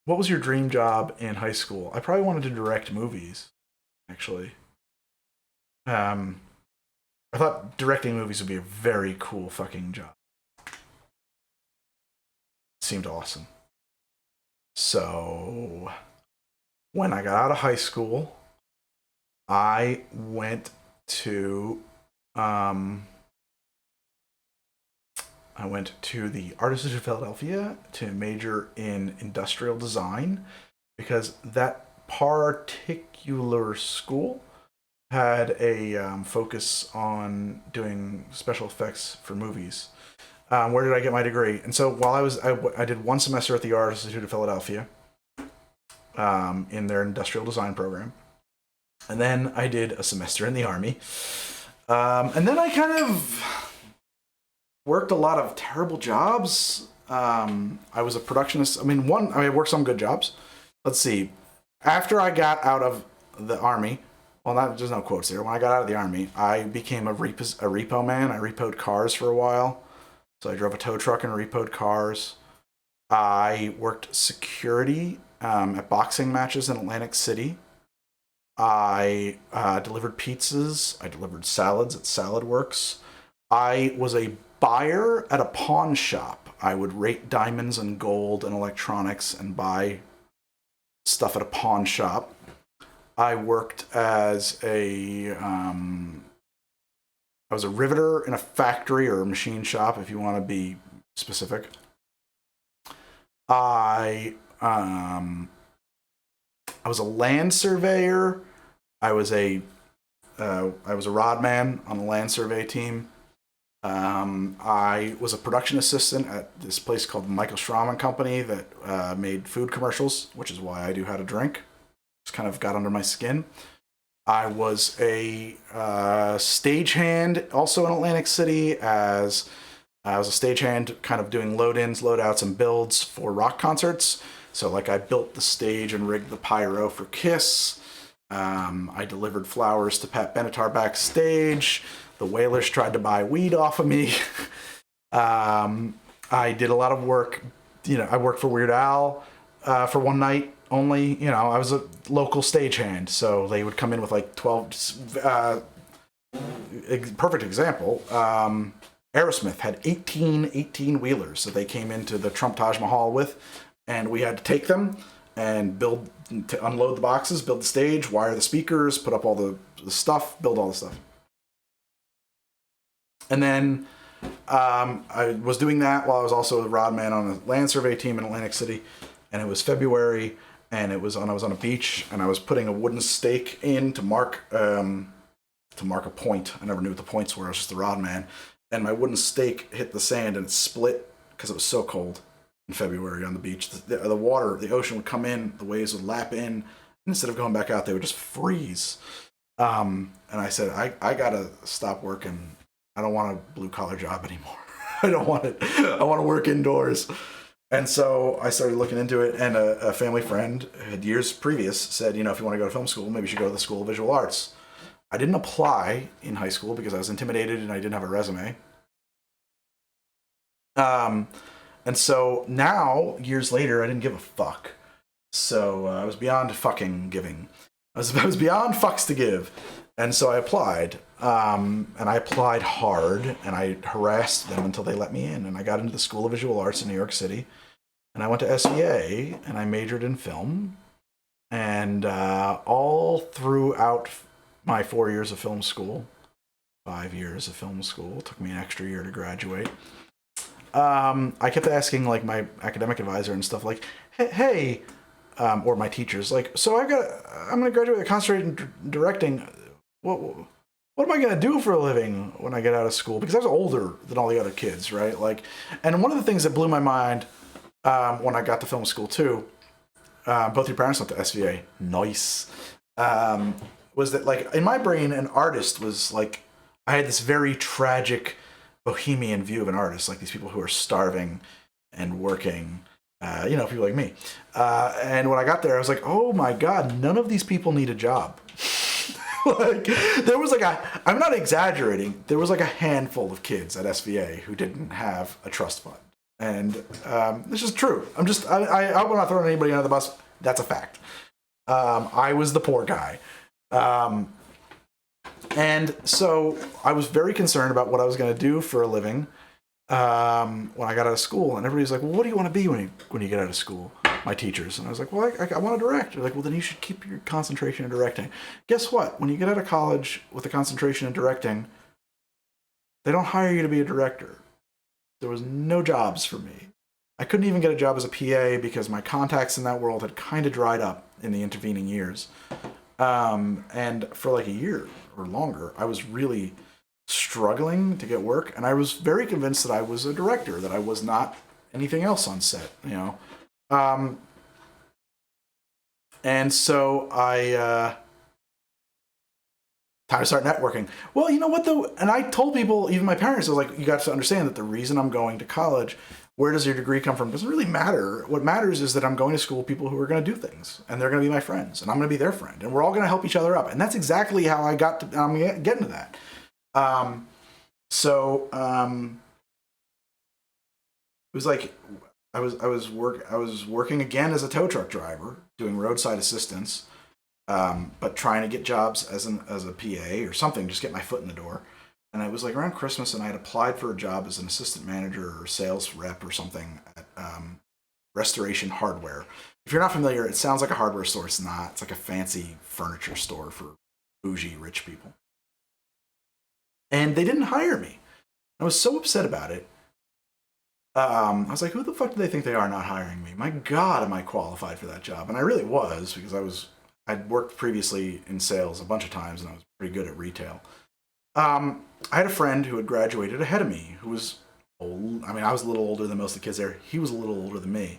What was your dream job in high school? I probably wanted to direct movies, actually. Um, I thought directing movies would be a very cool fucking job. It seemed awesome. So, when I got out of high school, I went to um, the Art Institute of Philadelphia to major in industrial design because that particular school had a focus on doing special effects for movies. Where did I get my degree? And so while I did one semester at the Art Institute of Philadelphia in their industrial design program. And then I did a semester in the Army. And then I kind of worked a lot of terrible jobs. I was a productionist. I worked some good jobs. Let's see. After I got out of the Army, there's no quotes there. When I got out of the Army, I became a repo man. I repoed cars for a while. So I drove a tow truck and repoed cars. I worked security at boxing matches in Atlantic City. I delivered pizzas. I delivered salads at Salad Works. I was a buyer at a pawn shop. I would rate diamonds and gold and electronics and buy stuff at a pawn shop. I worked as I was a riveter in a factory or a machine shop, if you want to be specific. I was a land surveyor. I was a rod man on the land survey team. I was a production assistant at this place called Michael Schramm Company that made food commercials, which is why I do How to Drink. Just kind of got under my skin. I was a stagehand also in Atlantic City. As I was a stagehand kind of doing load-ins, load-outs, and builds for rock concerts. So I built the stage and rigged the pyro for Kiss. I delivered flowers to Pat Benatar backstage. The Wailers tried to buy weed off of me. I did a lot of work. I worked for Weird Al for one night only. I was a local stagehand, so they would come in with 12. Perfect example. Aerosmith had 18 wheelers that they came into the Trump Taj Mahal with, and we had to take them and to unload the boxes, build the stage, wire the speakers, put up all the stuff, build all the stuff. And then I was doing that while I was also a rod man on a land survey team in Atlantic City, and it was February, and I was on a beach, and I was putting a wooden stake in to mark a point. I never knew what the points were. I was just a rod man, and my wooden stake hit the sand and it split because it was so cold in February on the beach. The water, the ocean would come in, the waves would lap in, and instead of going back out, they would just freeze. And I said, I gotta stop working. I don't want a blue-collar job anymore. I don't want it. I want to work indoors. And so I started looking into it, and a family friend had years previous said, if you want to go to film school, maybe you should go to the School of Visual Arts. I didn't apply in high school because I was intimidated and I didn't have a resume. And so now, years later, I didn't give a fuck. So I was beyond fucking giving. I was beyond fucks to give. And so I applied, and I applied hard, and I harassed them until they let me in. And I got into the School of Visual Arts in New York City, and I went to SVA, and I majored in film. And all throughout my 4 years of film school, 5 years of film school, took me an extra year to graduate. I kept asking my academic advisor and stuff hey, or my teachers, so I'm going to graduate with a concentrate in directing. What am I going to do for a living when I get out of school? Because I was older than all the other kids, right? And one of the things that blew my mind when I got to film school too, both your parents went to SVA, nice, was that in my brain, an artist was I had this very tragic bohemian view of an artist, like these people who are starving and working, people like me. And when I got there, I was like, oh my God, none of these people need a job. Like, there was I'm not exaggerating, there was like a handful of kids at SVA who didn't have a trust fund. And this is true. I'm not throwing anybody under the bus. That's a fact. I was the poor guy. And so I was very concerned about what I was going to do for a living when I got out of school. And everybody's like, well, what do you want to be when you get out of school? My teachers. And I was like, well, I want to direct. They're like, well, then you should keep your concentration in directing. Guess what? When you get out of college with a concentration in directing, they don't hire you to be a director. There was no jobs for me. I couldn't even get a job as a PA because my contacts in that world had kind of dried up in the intervening years. And for like a year or longer, I was really struggling to get work. And I was very convinced that I was a director, that I was not anything else on set, and so time to start networking. Well, you know what though? And I told people, even my parents, I was like, you got to understand that the reason I'm going to college, where does your degree come from, doesn't really matter. What matters is that I'm going to school with people who are going to do things, and they're going to be my friends, and I'm going to be their friend, and we're all going to help each other up. And that's exactly how I'm getting to that. It was like I was working again as a tow truck driver, doing roadside assistance, but trying to get jobs as a PA or something, just get my foot in the door. And it was like around Christmas, and I had applied for a job as an assistant manager or sales rep or something at Restoration Hardware. If you're not familiar, it sounds like a hardware store. It's not. It's like a fancy furniture store for bougie rich people. And they didn't hire me. I was so upset about it. I was like, who the fuck do they think they are not hiring me? My God, am I qualified for that job? And I really was, because I'd worked previously in sales a bunch of times, and I was pretty good at retail. I had a friend who had graduated ahead of me, who was old. I mean, I was a little older than most of the kids there. He was a little older than me.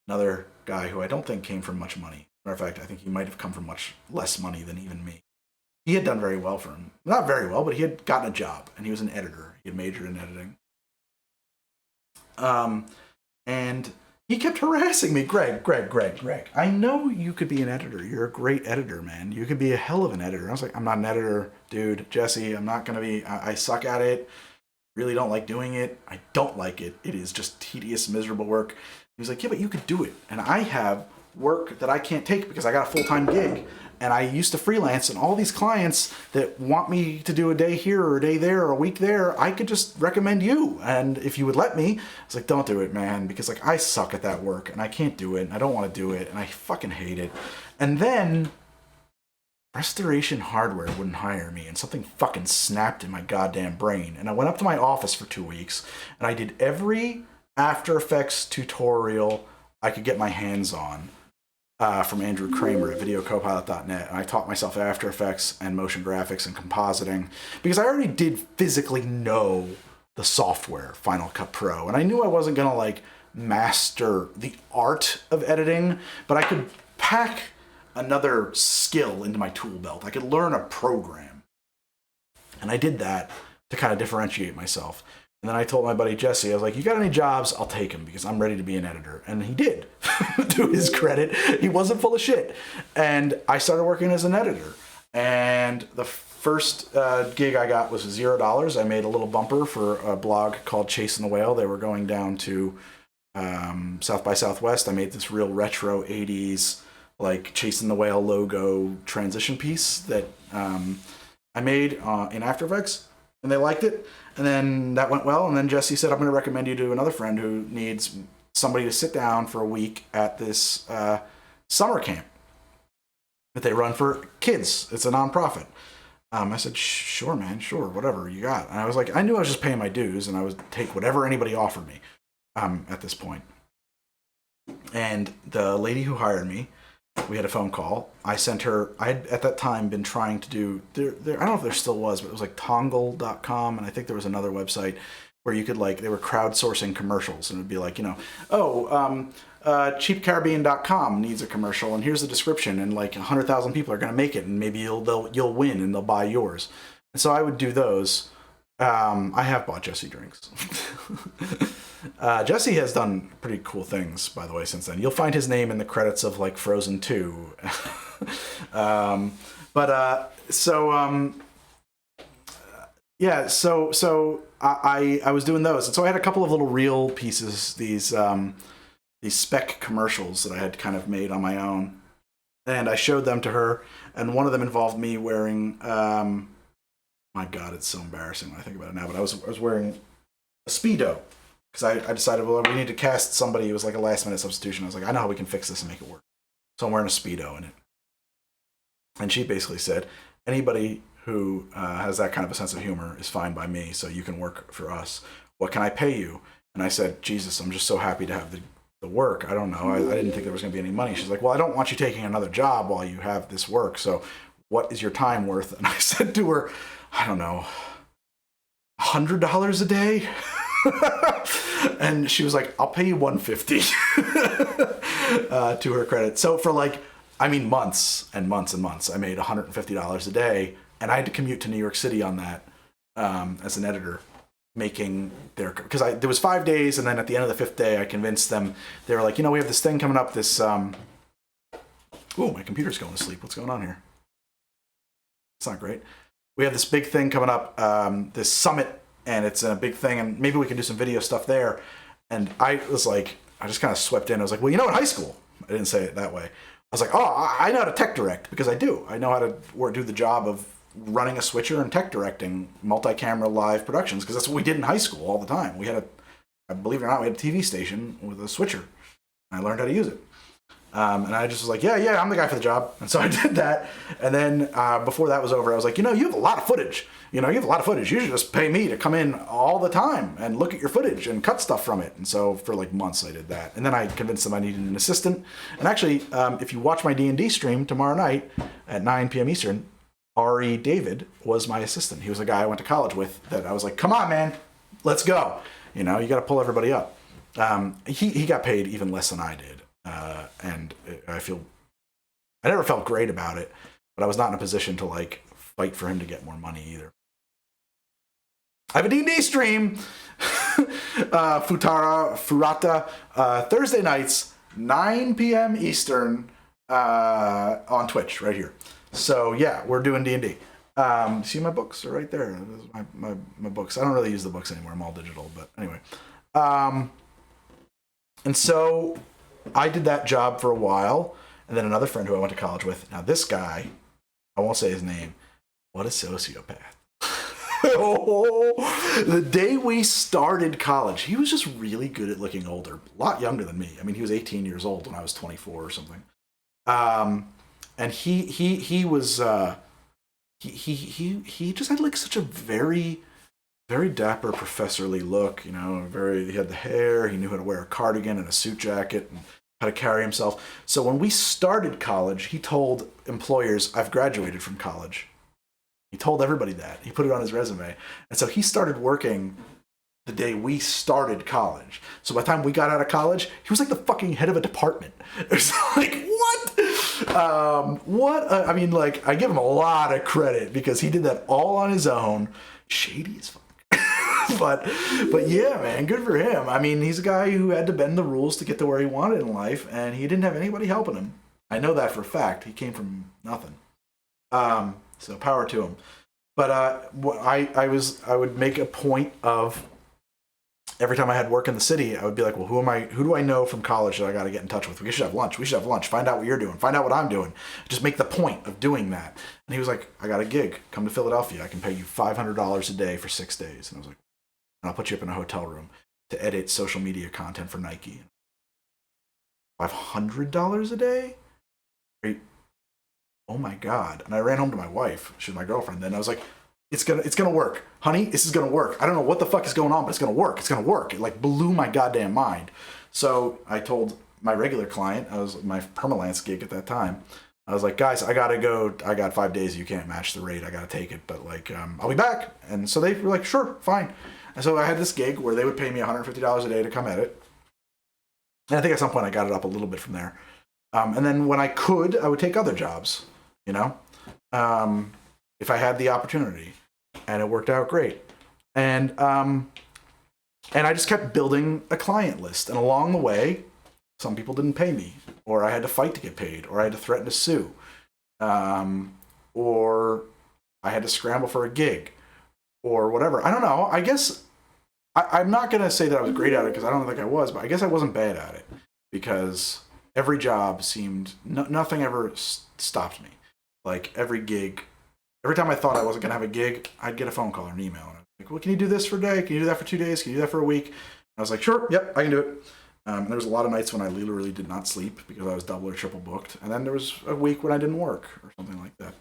Another guy who I don't think came from much money. Matter of fact, I think he might have come from much less money than even me. He had done very well for him. Not very well, but he had gotten a job, and he was an editor. He had majored in editing. And he kept harassing me. Greg, I know you could be an editor. You're a great editor, man. You could be a hell of an editor. I was like, I'm not an editor, dude. Jesse, I'm not going to be. I suck at it. Really don't like doing it. I don't like it. It is just tedious, miserable work. He was like, yeah, but you could do it. And I have work that I can't take because I got a full-time gig. And I used to freelance, and all these clients that want me to do a day here or a day there or a week there, I could just recommend you. And if you would let me, I was like, don't do it, man, because like I suck at that work and I can't do it and I don't want to do it and I fucking hate it. And then Restoration Hardware wouldn't hire me, and something fucking snapped in my goddamn brain. And I went up to my office for 2 weeks, and I did every After Effects tutorial I could get my hands on. From Andrew Kramer at videocopilot.net, and I taught myself After Effects and motion graphics and compositing because I already did physically know the software Final Cut Pro, and I knew I wasn't gonna like master the art of editing, but I could pack another skill into my tool belt. I could learn a program, and I did that to kind of differentiate myself. And then I told my buddy Jesse, I was like, you got any jobs? I'll take them because I'm ready to be an editor. And he did. To his credit, he wasn't full of shit. And I started working as an editor. And the first gig I got was $0. I made a little bumper for a blog called Chasing the Whale. They were going down to South by Southwest. I made this real retro 80s, like Chasing the Whale logo transition piece that I made in After Effects. And they liked it. And then that went well. And then Jesse said, I'm going to recommend you to another friend who needs somebody to sit down for a week at this summer camp that they run for kids. It's a nonprofit. I said, sure, man, sure, whatever you got. And I was like, I knew I was just paying my dues, and I would take whatever anybody offered me at this point. And the lady who hired me, we had a phone call. I sent her, I had at that time been trying to do, I don't know if there still was, but it was like tongle.com, and I think there was another website where you could like, they were crowdsourcing commercials, and it would be like, cheapcaribbean.com needs a commercial, and here's the description, and like 100,000 people are going to make it, and maybe you'll win and they'll buy yours. And so I would do those, I have bought Jesse drinks. Jesse has done pretty cool things, by the way, since then. You'll find his name in the credits of like Frozen 2. Yeah, so I was doing those, and so I had a couple of little reel pieces, these spec commercials that I had kind of made on my own, and I showed them to her, and one of them involved me wearing, my God, it's so embarrassing when I think about it now, but I was wearing a Speedo, because I decided, well, we need to cast somebody. It was like a last minute substitution. I was like, I know how we can fix this and make it work. So I'm wearing a Speedo in it. And she basically said, anybody who has that kind of a sense of humor is fine by me, so you can work for us. What can I pay you? And I said, Jesus, I'm just so happy to have the work. I don't know. I didn't think there was going to be any money. She's like, well, I don't want you taking another job while you have this work. So what is your time worth? And I said to her, I don't know, $100 a day? And she was like, I'll pay you $150 to her credit. So for months and months and months, I made $150 a day, and I had to commute to New York City on that as an editor, making because there was 5 days, and then at the end of the 5th day, I convinced them. They were like, we have this thing coming up. This my computer's going to sleep. What's going on here? It's not great. We have this big thing coming up, this summit. And it's a big thing, and maybe we can do some video stuff there. And I was like, I just kind of swept in. I was like, well, in high school, I didn't say it that way. I was like, I know how to tech direct, because I do. I know how to do the job of running a switcher and tech directing multi-camera live productions, because that's what we did in high school all the time. We had believe it or not, we had a TV station with a switcher. I learned how to use it. And I just was like, yeah, I'm the guy for the job. And so I did that. And then before that was over, I was like, you have a lot of footage. You have a lot of footage. You should just pay me to come in all the time and look at your footage and cut stuff from it. And so for months I did that. And then I convinced them I needed an assistant. And actually, if you watch my D&D stream tomorrow night at 9 p.m. Eastern, Ari David was my assistant. He was a guy I went to college with that I was like, come on, man, let's go. You got to pull everybody up. He got paid even less than I did. And I never felt great about it, but I was not in a position to fight for him to get more money either. I have a D&D stream, Furata, Thursday nights, 9 p.m. Eastern, on Twitch right here. So yeah, we're doing D&D. See, my books are right there. My books. I don't really use the books anymore. I'm all digital, but anyway. And so I did that job for a while, and then another friend who I went to college with. Now this guy, I won't say his name. What a sociopath. The day we started college, he was just really good at looking older. A lot younger than me. I mean, he was 18 years old when I was 24 or something. And he was he just had such a very, very dapper professorly look, he had the hair, he knew how to wear a cardigan and a suit jacket and how to carry himself. So when we started college, he told employers, I've graduated from college. He told everybody that. He put it on his resume. And so he started working the day we started college. So by the time we got out of college, he was the fucking head of a department. It's what? I give him a lot of credit because he did that all on his own. Shady as fuck. But yeah, man, good for him. I mean, he's a guy who had to bend the rules to get to where he wanted in life, and he didn't have anybody helping him. I know that for a fact. He came from nothing. So power to him. But I would make a point of every time I had work in the city, I would be like, well, who do I know from college that I got to get in touch with? We should have lunch. Find out what you're doing. Find out what I'm doing. Just make the point of doing that. And he was like, I got a gig. Come to Philadelphia. I can pay you $500 a day for 6 days. And I was like, and I'll put you up in a hotel room to edit social media content for Nike. $500 a day? Oh my God. And I ran home to my wife. She was my girlfriend. Then I was like, it's gonna work. Honey, this is gonna work. I don't know what the fuck is going on, but it's gonna work. It's gonna work. It blew my goddamn mind. So I told my regular client, I was my permalance gig at that time. I was like, guys, I gotta go. I got 5 days. You can't match the rate. I gotta take it, but I'll be back. And so they were like, sure, fine. And so I had this gig where they would pay me $150 a day to come edit. And I think at some point I got it up a little bit from there. And then when I could, I would take other jobs, if I had the opportunity. And it worked out great. And I just kept building a client list. And along the way, some people didn't pay me, or I had to fight to get paid, or I had to threaten to sue, or I had to scramble for a gig, or whatever. I don't know. I guess I'm not going to say that I was great at it, because I don't think I was, but I guess I wasn't bad at it, because every job seemed, nothing ever stopped me. Like every gig, every time I thought I wasn't going to have a gig, I'd get a phone call or an email. And I'd be like, well, can you do this for a day? Can you do that for 2 days? Can you do that for a week? And I was like, sure, yep, I can do it. And there was a lot of nights when I literally did not sleep because I was double or triple booked. And then there was a week when I didn't work or something like that.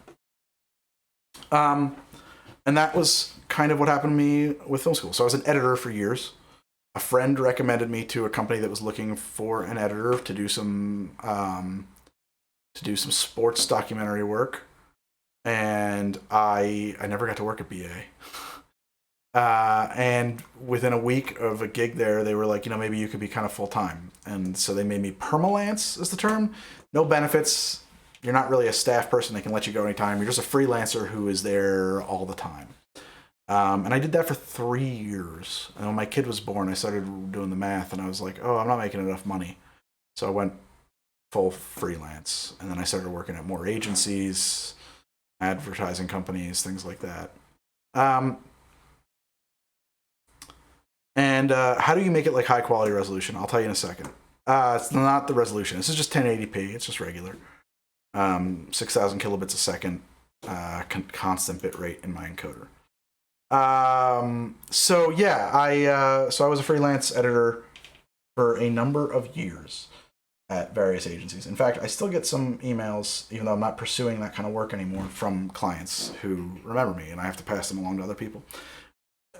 And that was kind of what happened to me with film school. So I was an editor for years. A friend recommended me to a company that was looking for an editor to do some sports documentary work. And I never got to work at BA. And within a week of a gig there, they were like, maybe you could be kind of full-time. And so they made me permalance is the term. No benefits. You're not really a staff person. They can let you go anytime. You're just a freelancer who is there all the time. And I did that for 3 years. And when my kid was born, I started doing the math, and I was like, oh, I'm not making enough money. So I went full freelance. And then I started working at more agencies, advertising companies, things like that. And how do you make it like high quality resolution? I'll tell you in a second. It's not the resolution. This is just 1080p. It's just regular. 6,000 kilobits a second, constant bit rate in my encoder. So yeah, I was a freelance editor for a number of years at various agencies. In fact, I still get some emails, even though I'm not pursuing that kind of work anymore, from clients who remember me, and I have to pass them along to other people.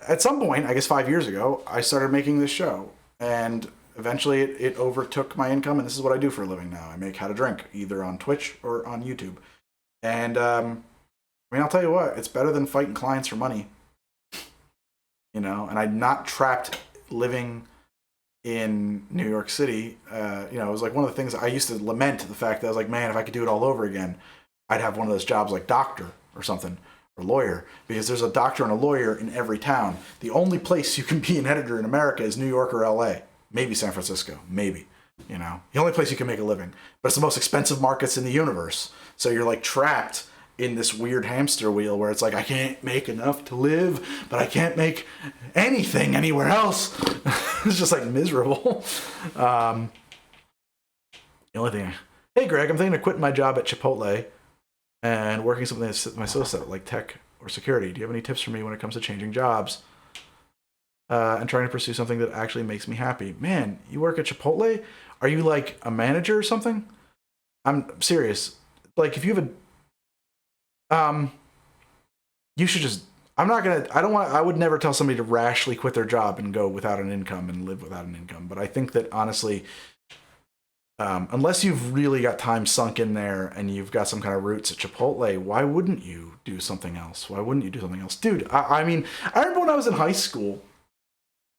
At some point, I guess 5 years ago, I started making this show, and eventually it overtook my income, and this is what I do for a living now. I make How to Drink, either on Twitch or on YouTube. And I'll tell you what, it's better than fighting clients for money. And I'm not trapped living in New York City. It was like one of the things I used to lament, the fact that I was like, man, if I could do it all over again, I'd have one of those jobs like doctor or something. Or lawyer, because there's a doctor and a lawyer in every town. The only place you can be an editor in America is New York or LA, maybe San Francisco, maybe. The only place you can make a living, but it's the most expensive markets in the universe. So you're like trapped in this weird hamster wheel where it's like, I can't make enough to live, but I can't make anything anywhere else. It's just like miserable. The only thing, hey Greg, I'm thinking of quitting my job at Chipotle and working something that's my skill set, like tech or security. Do you have any tips for me when it comes to changing jobs and trying to pursue something that actually makes me happy? Man, you work at Chipotle? Are you like a manager or something? I'm serious. Like if you have you should just, I would never tell somebody to rashly quit their job and go without an income and live without an income. But I think that honestly, unless you've really got time sunk in there and you've got some kind of roots at Chipotle, why wouldn't you do something else? Why wouldn't you do something else? Dude, I remember when I was in high school,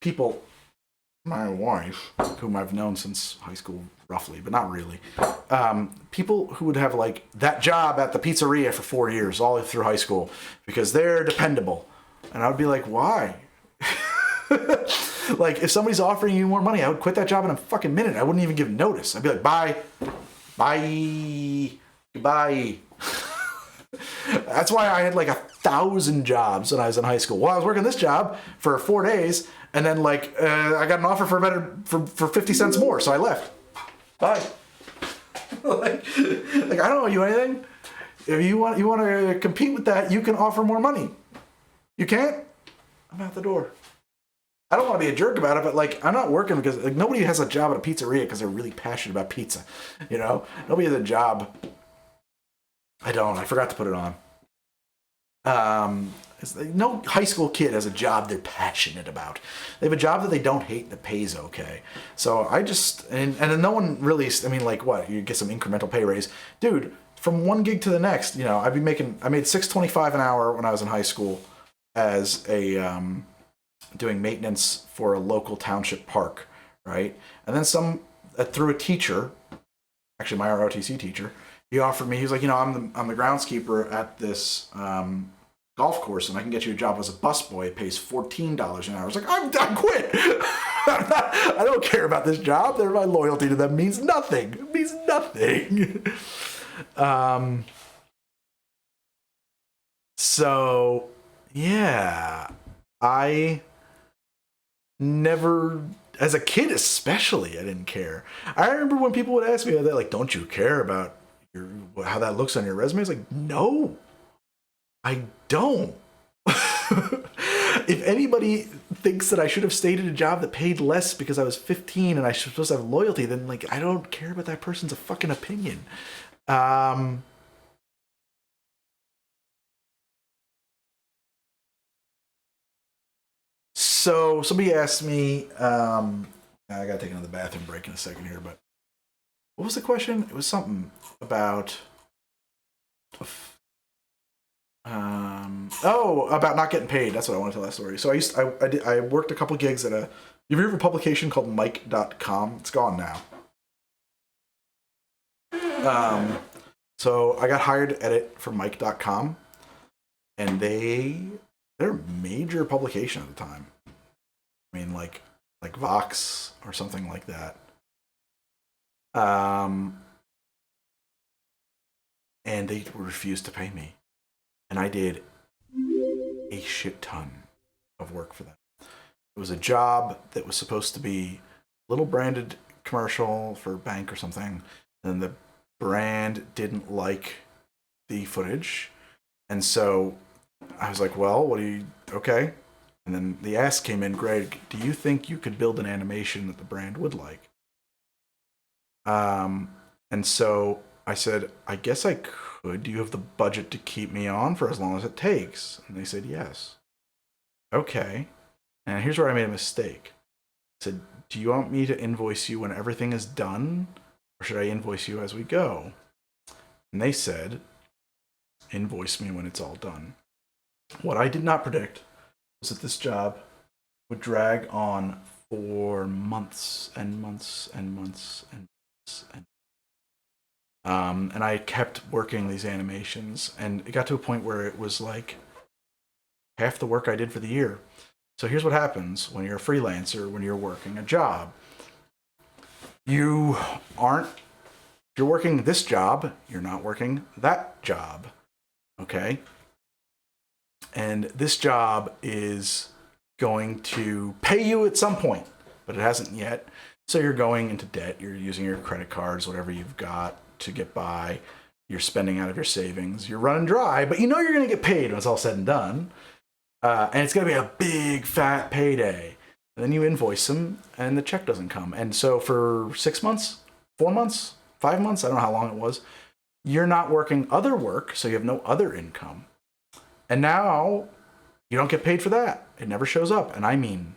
people, my wife, whom I've known since high school roughly, but not really, people who would have like that job at the pizzeria for 4 years all through high school because they're dependable. And I would be like, why? Like, if somebody's offering you more money, I would quit that job in a fucking minute. I wouldn't even give notice. I'd be like, bye, goodbye. That's why I had like 1,000 jobs when I was in high school. Well, I was working this job for 4 days, and then like I got an offer for 50 cents more, so I left. Bye. like I don't owe you anything. If you want to compete with that, you can offer more money. You can't? I'm out the door. I don't want to be a jerk about it, but like I'm not working because like nobody has a job at a pizzeria because they're really passionate about pizza. Nobody has a job. I forgot to put it on. No high school kid has a job they're passionate about. They have a job that they don't hate that pays okay. So I just, and no one really, like what, you get some incremental pay raise. Dude, from one gig to the next, I made $6.25 an hour when I was in high school as doing maintenance for a local township park, right? And then through a teacher, actually my ROTC teacher, he offered me, he was like, I'm the groundskeeper at this golf golf course and I can get you a job as a busboy. It pays $14 an hour. I was like, I quit. I don't care about this job. My loyalty to them means nothing. It means nothing. So, yeah, I never, as a kid especially, I didn't care. I remember when people would ask me that, like, don't you care about how that looks on your resume? I was like, no, I don't. If anybody thinks that I should have stayed at a job that paid less because I was 15 and I was supposed to have loyalty, then, like, I don't care about that person's fucking opinion. So somebody asked me, I gotta take another bathroom break in a second here, but what was the question? It was something about, about not getting paid. That's what I want to tell that story. So I worked a couple gigs at you ever heard of a publication called Mike.com? It's gone now. So I got hired to edit for Mike.com, and they're a major publication at the time. I mean, like Vox or something like that. And they refused to pay me. And I did a shit ton of work for them. It was a job that was supposed to be a little branded commercial for a bank or something. And the brand didn't like the footage. And so I was like, well, okay. And then the ask came in, Greg, do you think you could build an animation that the brand would like? And so I said, I guess I could. Do you have the budget to keep me on for as long as it takes? And they said, yes. Okay. And here's where I made a mistake. I said, do you want me to invoice you when everything is done? Or should I invoice you as we go? And they said, invoice me when it's all done. What I did not predict was that this job would drag on for months and months and months and months. And I kept working these animations, and it got to a point where it was like half the work I did for the year. So here's what happens when you're a freelancer, when you're working a job. You're working this job, you're not working that job. Okay? And this job is going to pay you at some point, but it hasn't yet. So you're going into debt. You're using your credit cards, whatever you've got to get by. You're spending out of your savings. You're running dry, but you know you're going to get paid when it's all said and done. And it's going to be a big, fat payday. And then you invoice them, and the check doesn't come. And so for 6 months, 4 months, 5 months, I don't know how long it was, you're not working other work, so you have no other income. And now you don't get paid for that. It never shows up. And I mean,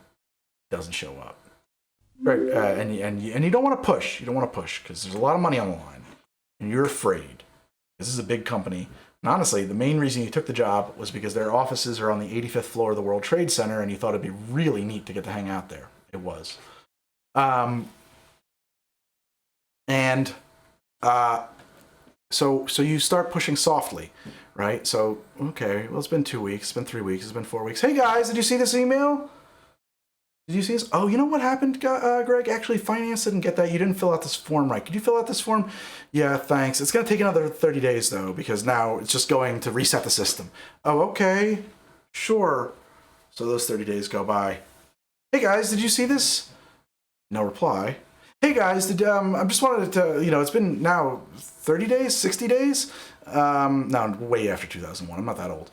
doesn't show up. Right? And you don't want to push. You don't want to push because there's a lot of money on the line. And you're afraid. This is a big company. And honestly, the main reason you took the job was because their offices are on the 85th floor of the World Trade Center, and you thought it'd be really neat to get to hang out there. It was. So you start pushing softly. Right? So, okay, well, it's been 2 weeks, it's been 3 weeks, it's been 4 weeks. Hey, guys, did you see this email? Did you see this? Oh, you know what happened, Greg? Actually, finance didn't get that. You didn't fill out this form right. Could you fill out this form? Yeah, thanks. It's going to take another 30 days, though, because now it's just going to reset the system. Oh, okay. Sure. So those 30 days go by. Hey, guys, did you see this? No reply. Hey, guys, I just wanted to, it's been now 30 days, 60 days? No, way after 2001. I'm not that old.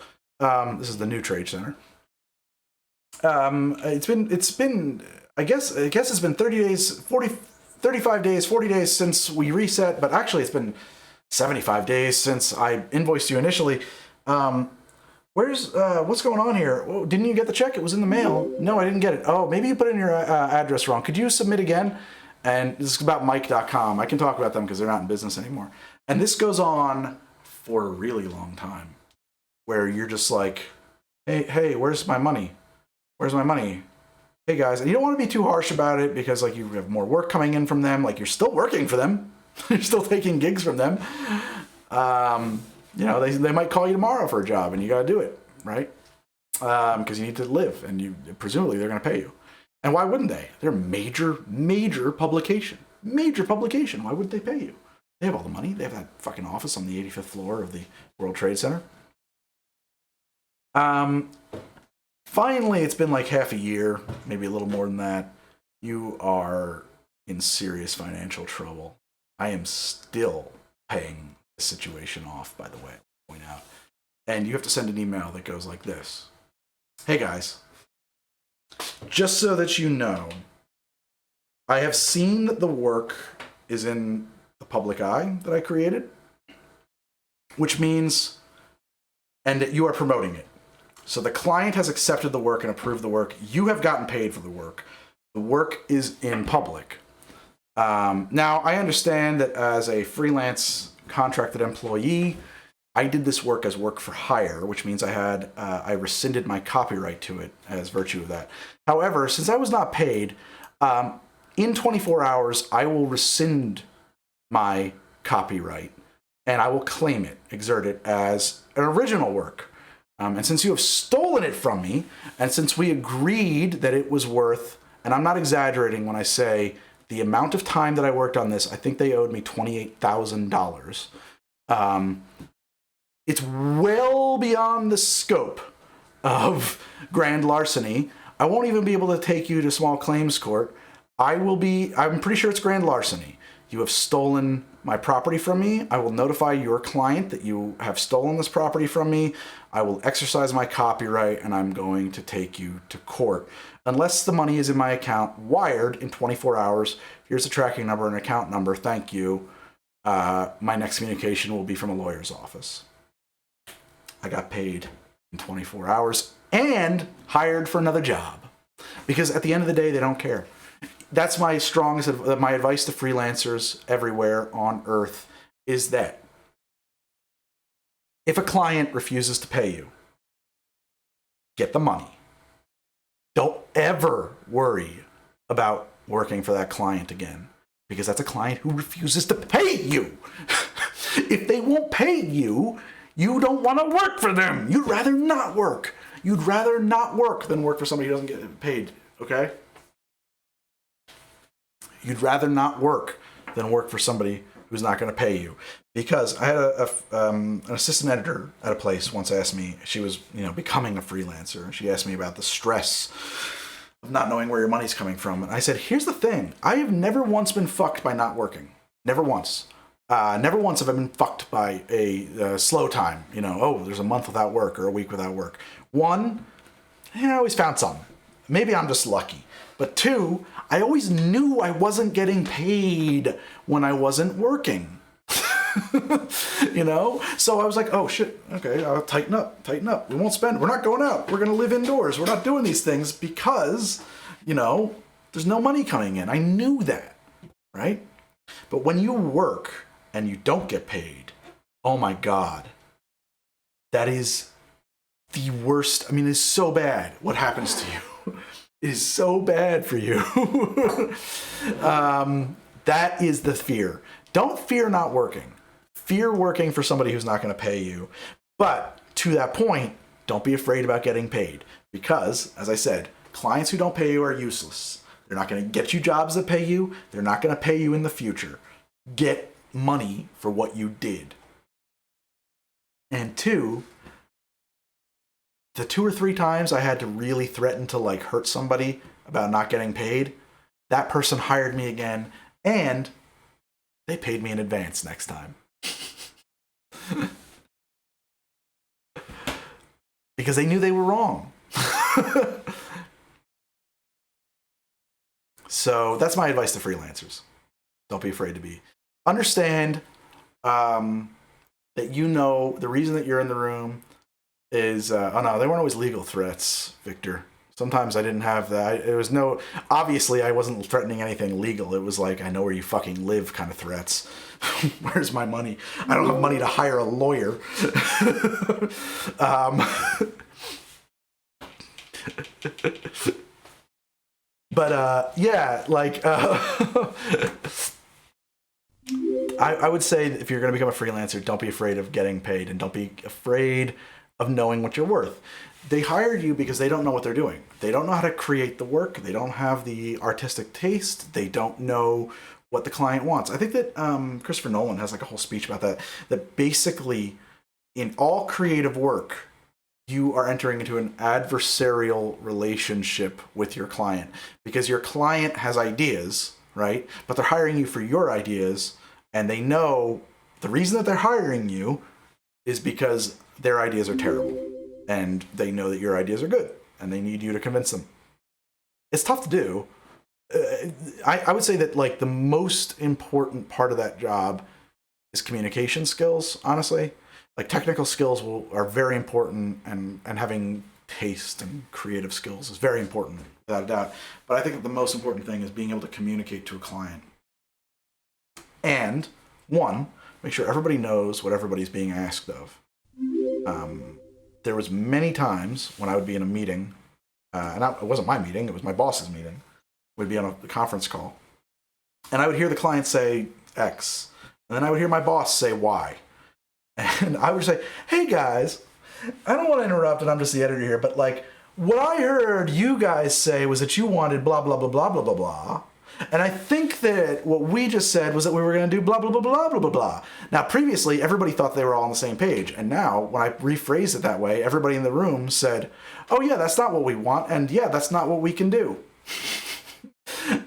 This is the new Trade Center. It's been, I guess it's been 30 days, 35 days, 40 days since we reset, but actually it's been 75 days since I invoiced you initially. What's going on here? Oh, didn't you get the check? It was in the mail. No, I didn't get it. Oh, maybe you put in your address wrong. Could you submit again? And this is about Mike.com. I can talk about them because they're not in business anymore. And this goes on for a really long time, where you're just like, hey, where's my money? Where's my money? Hey guys, and you don't want to be too harsh about it because like you have more work coming in from them, like you're still working for them, you're still taking gigs from them. They might call you tomorrow for a job and you got to do it. right? Because you need to live, and presumably they're going to pay you. And why wouldn't they? They're major publication. Major publication. Why wouldn't they pay you? They have all the money. They have that fucking office on the 85th floor of the World Trade Center. Finally, it's been like half a year, maybe a little more than that. You are in serious financial trouble. I am still paying the situation off, by the way, I'll point out. And you have to send an email that goes like this. Hey guys, just so that you know, I have seen that the work is in the public eye that I created, which means, and that you are promoting it. So the client has accepted the work and approved the work. You have gotten paid for the work. The work is in public. Now, I understand that as a freelance contracted employee, I did this work as work for hire, which means I rescinded my copyright to it as virtue of that. However, since I was not paid, in 24 hours, I will rescind my copyright and I will claim it, exert it as an original work. And since you have stolen it from me, and since we agreed that it was worth, and I'm not exaggerating when I say the amount of time that I worked on this, I think they owed me $28,000. It's well beyond the scope of grand larceny. I won't even be able to take you to small claims court. I'm pretty sure it's grand larceny. You have stolen my property from me. I will notify your client that you have stolen this property from me. I will exercise my copyright and I'm going to take you to court. Unless the money is in my account, wired in 24 hours. Here's a tracking number and account number. Thank you. My next communication will be from a lawyer's office. I got paid in 24 hours and hired for another job. Because at the end of the day, they don't care. That's my my advice to freelancers everywhere on earth is that if a client refuses to pay you, get the money. Don't ever worry about working for that client again, because that's a client who refuses to pay you. If they won't pay you, you don't want to work for them. You'd rather not work. You'd rather not work than work for somebody who doesn't get paid, okay? You'd rather not work than work for somebody who's not going to pay you. Because I had an assistant editor at a place once asked me, she was becoming a freelancer, and she asked me about the stress of not knowing where your money's coming from. And I said, here's the thing. I have never once been fucked by not working. Never once. Never once have I been fucked by a slow time. There's a month without work or a week without work. One, I always found something. Maybe I'm just lucky. But two, I always knew I wasn't getting paid when I wasn't working. So I was like, oh shit, okay, I'll tighten up. We won't spend, we're not going out. We're going to live indoors. We're not doing these things because, there's no money coming in. I knew that, right? But when you work and you don't get paid, oh my God, that is the worst. I mean, it's so bad what happens to you. It is so bad for you. That is the fear. Don't fear not working. Fear working for somebody who's not going to pay you. But to that point, don't be afraid about getting paid. Because, as I said, clients who don't pay you are useless. They're not going to get you jobs that pay you. They're not going to pay you in the future. Get money for what you did. And two, the 2 or 3 times I had to really threaten to hurt somebody about not getting paid, that person hired me again and they paid me in advance next time. Because they knew they were wrong. So that's my advice to freelancers. Don't be afraid to be. Understand that the reason that you're in the room is, they weren't always legal threats, Victor. Sometimes I didn't have that. Obviously I wasn't threatening anything legal. It was like, I know where you fucking live kind of threats. Where's my money? I don't have money to hire a lawyer. I would say that if you're going to become a freelancer, don't be afraid of getting paid, and don't be afraid of knowing what you're worth. They hired you because they don't know what they're doing. They don't know how to create the work. They don't have the artistic taste. They don't know what the client wants. I think that Christopher Nolan has like a whole speech about that. That basically, in all creative work, you are entering into an adversarial relationship with your client because your client has ideas, right? But they're hiring you for your ideas, and they know the reason that they're hiring you is because their ideas are terrible, and they know that your ideas are good, and they need you to convince them. It's tough to do. I would say that like the most important part of that job is communication skills, honestly. Like technical skills are very important, and having taste and creative skills is very important, without a doubt. But I think that the most important thing is being able to communicate to a client. And one, make sure everybody knows what everybody's being asked of. There was many times when I would be in a meeting, and it wasn't my meeting, it was my boss's meeting. We'd be on a conference call, and I would hear the client say X, and then I would hear my boss say Y. And I would say, hey guys, I don't want to interrupt, and I'm just the editor here, but like, what I heard you guys say was that you wanted blah, blah, blah, blah, blah, blah, blah. And I think that what we just said was that we were going to do blah, blah, blah, blah, blah, blah, blah. Now, previously, everybody thought they were all on the same page. And now, when I rephrased it that way, everybody in the room said, oh yeah, that's not what we want. And yeah, that's not what we can do.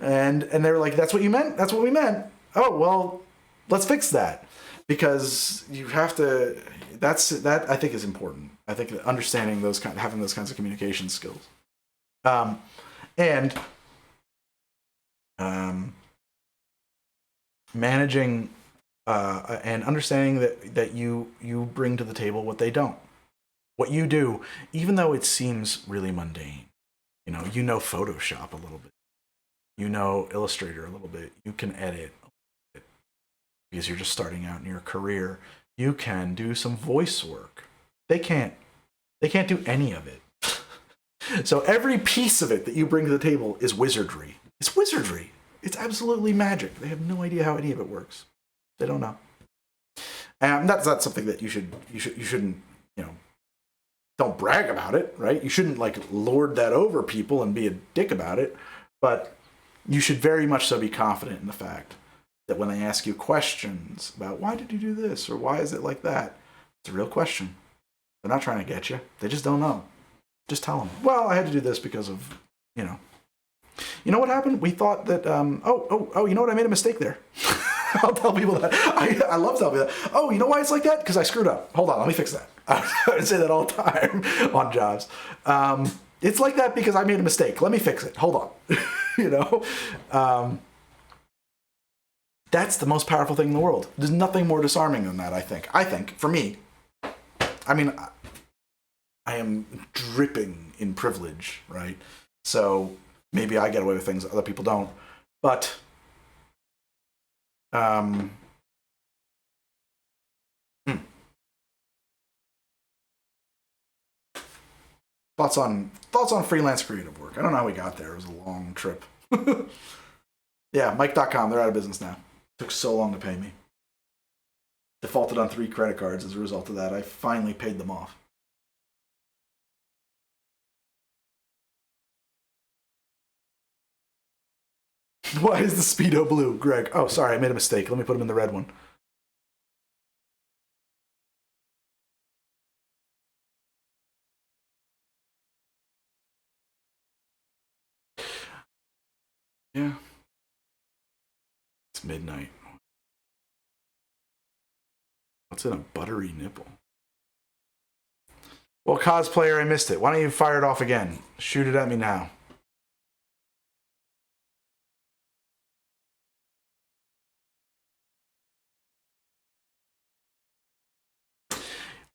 and they were like, that's what you meant? That's what we meant. Oh, well, let's fix that. Because you have to, that I think is important. I think that understanding having those kinds of communication skills. And managing and understanding that you bring to the table what they don't. What you do, even though it seems really mundane. You know Photoshop a little bit. You know Illustrator a little bit. You can edit because you're just starting out in your career. You can do some voice work. They can't do any of it. So every piece of it that you bring to the table is wizardry. It's wizardry. It's absolutely magic. They have no idea how any of it works. They don't know. And that's not something that you shouldn't, don't brag about it, right? You shouldn't like lord that over people and be a dick about it, but you should very much so be confident in the fact that when they ask you questions about why did you do this or why is it like that, it's a real question. They're not trying to get you. They just don't know. Just tell them, well, I had to do this because of, You know what happened? We thought that, you know what? I made a mistake there. I'll tell people that. I love telling people that. Oh, you know why it's like that? Because I screwed up. Hold on, let me fix that. I would say that all the time on jobs. It's like that because I made a mistake. Let me fix it. Hold on. That's the most powerful thing in the world. There's nothing more disarming than that, I think. For me, I mean, I am dripping in privilege, right? So maybe I get away with things that other people don't. But thoughts on freelance creative work. I don't know how we got there. It was a long trip. Yeah, Mike.com, they're out of business now. Took so long to pay me. Defaulted on 3 credit cards as a result of that. I finally paid them off. Why is the Speedo blue, Greg? Oh, sorry, I made a mistake. Let me put him in the red one. Yeah. It's midnight. What's in a buttery nipple? Well, cosplayer, I missed it. Why don't you fire it off again? Shoot it at me now.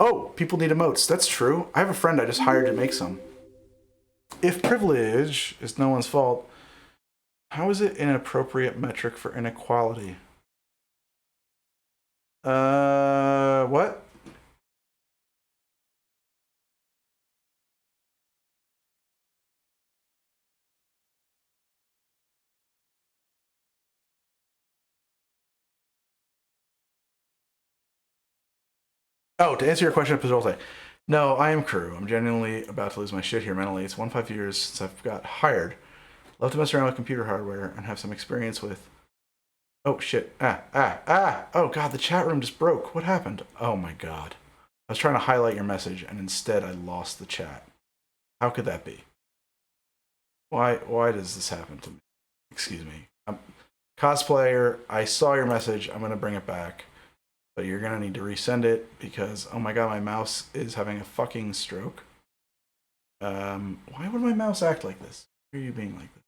Oh, people need emotes. That's true. I have a friend I just hired to make some. If privilege is no one's fault, how is it an appropriate metric for inequality? What? Oh, to answer your question, Pedrote, No, I am crew. I'm genuinely about to lose my shit here mentally. It's 1 5 years since I've got hired. Love to mess around with computer hardware and have some experience with. Oh shit. Oh god, the chat room just broke. What happened? Oh my god. I was trying to highlight your message and instead I lost the chat. How could that be? Why does this happen to me? Excuse me. Cosplayer, I saw your message. I'm gonna bring it back. But you're gonna need to resend it because oh my god, my mouse is having a fucking stroke. Why would my mouse act like this? Why are you being like this?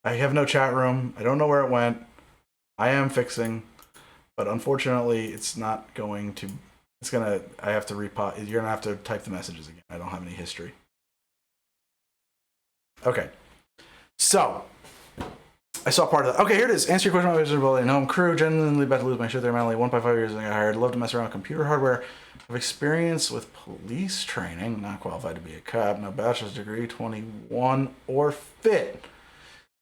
I have no chat room. I don't know where it went. I am fixing, but unfortunately, it's not going to. It's gonna. I have to repot. You're gonna have to type the messages again. I don't have any history. Okay. So I saw part of that. Okay, here it is. Answer your question about visibility. No, I'm crew. Genuinely about to lose my shit there mentally. 1 5 years I got hired. Love to mess around with computer hardware. Have experience with police training. Not qualified to be a cop. No bachelor's degree. 21 or fit.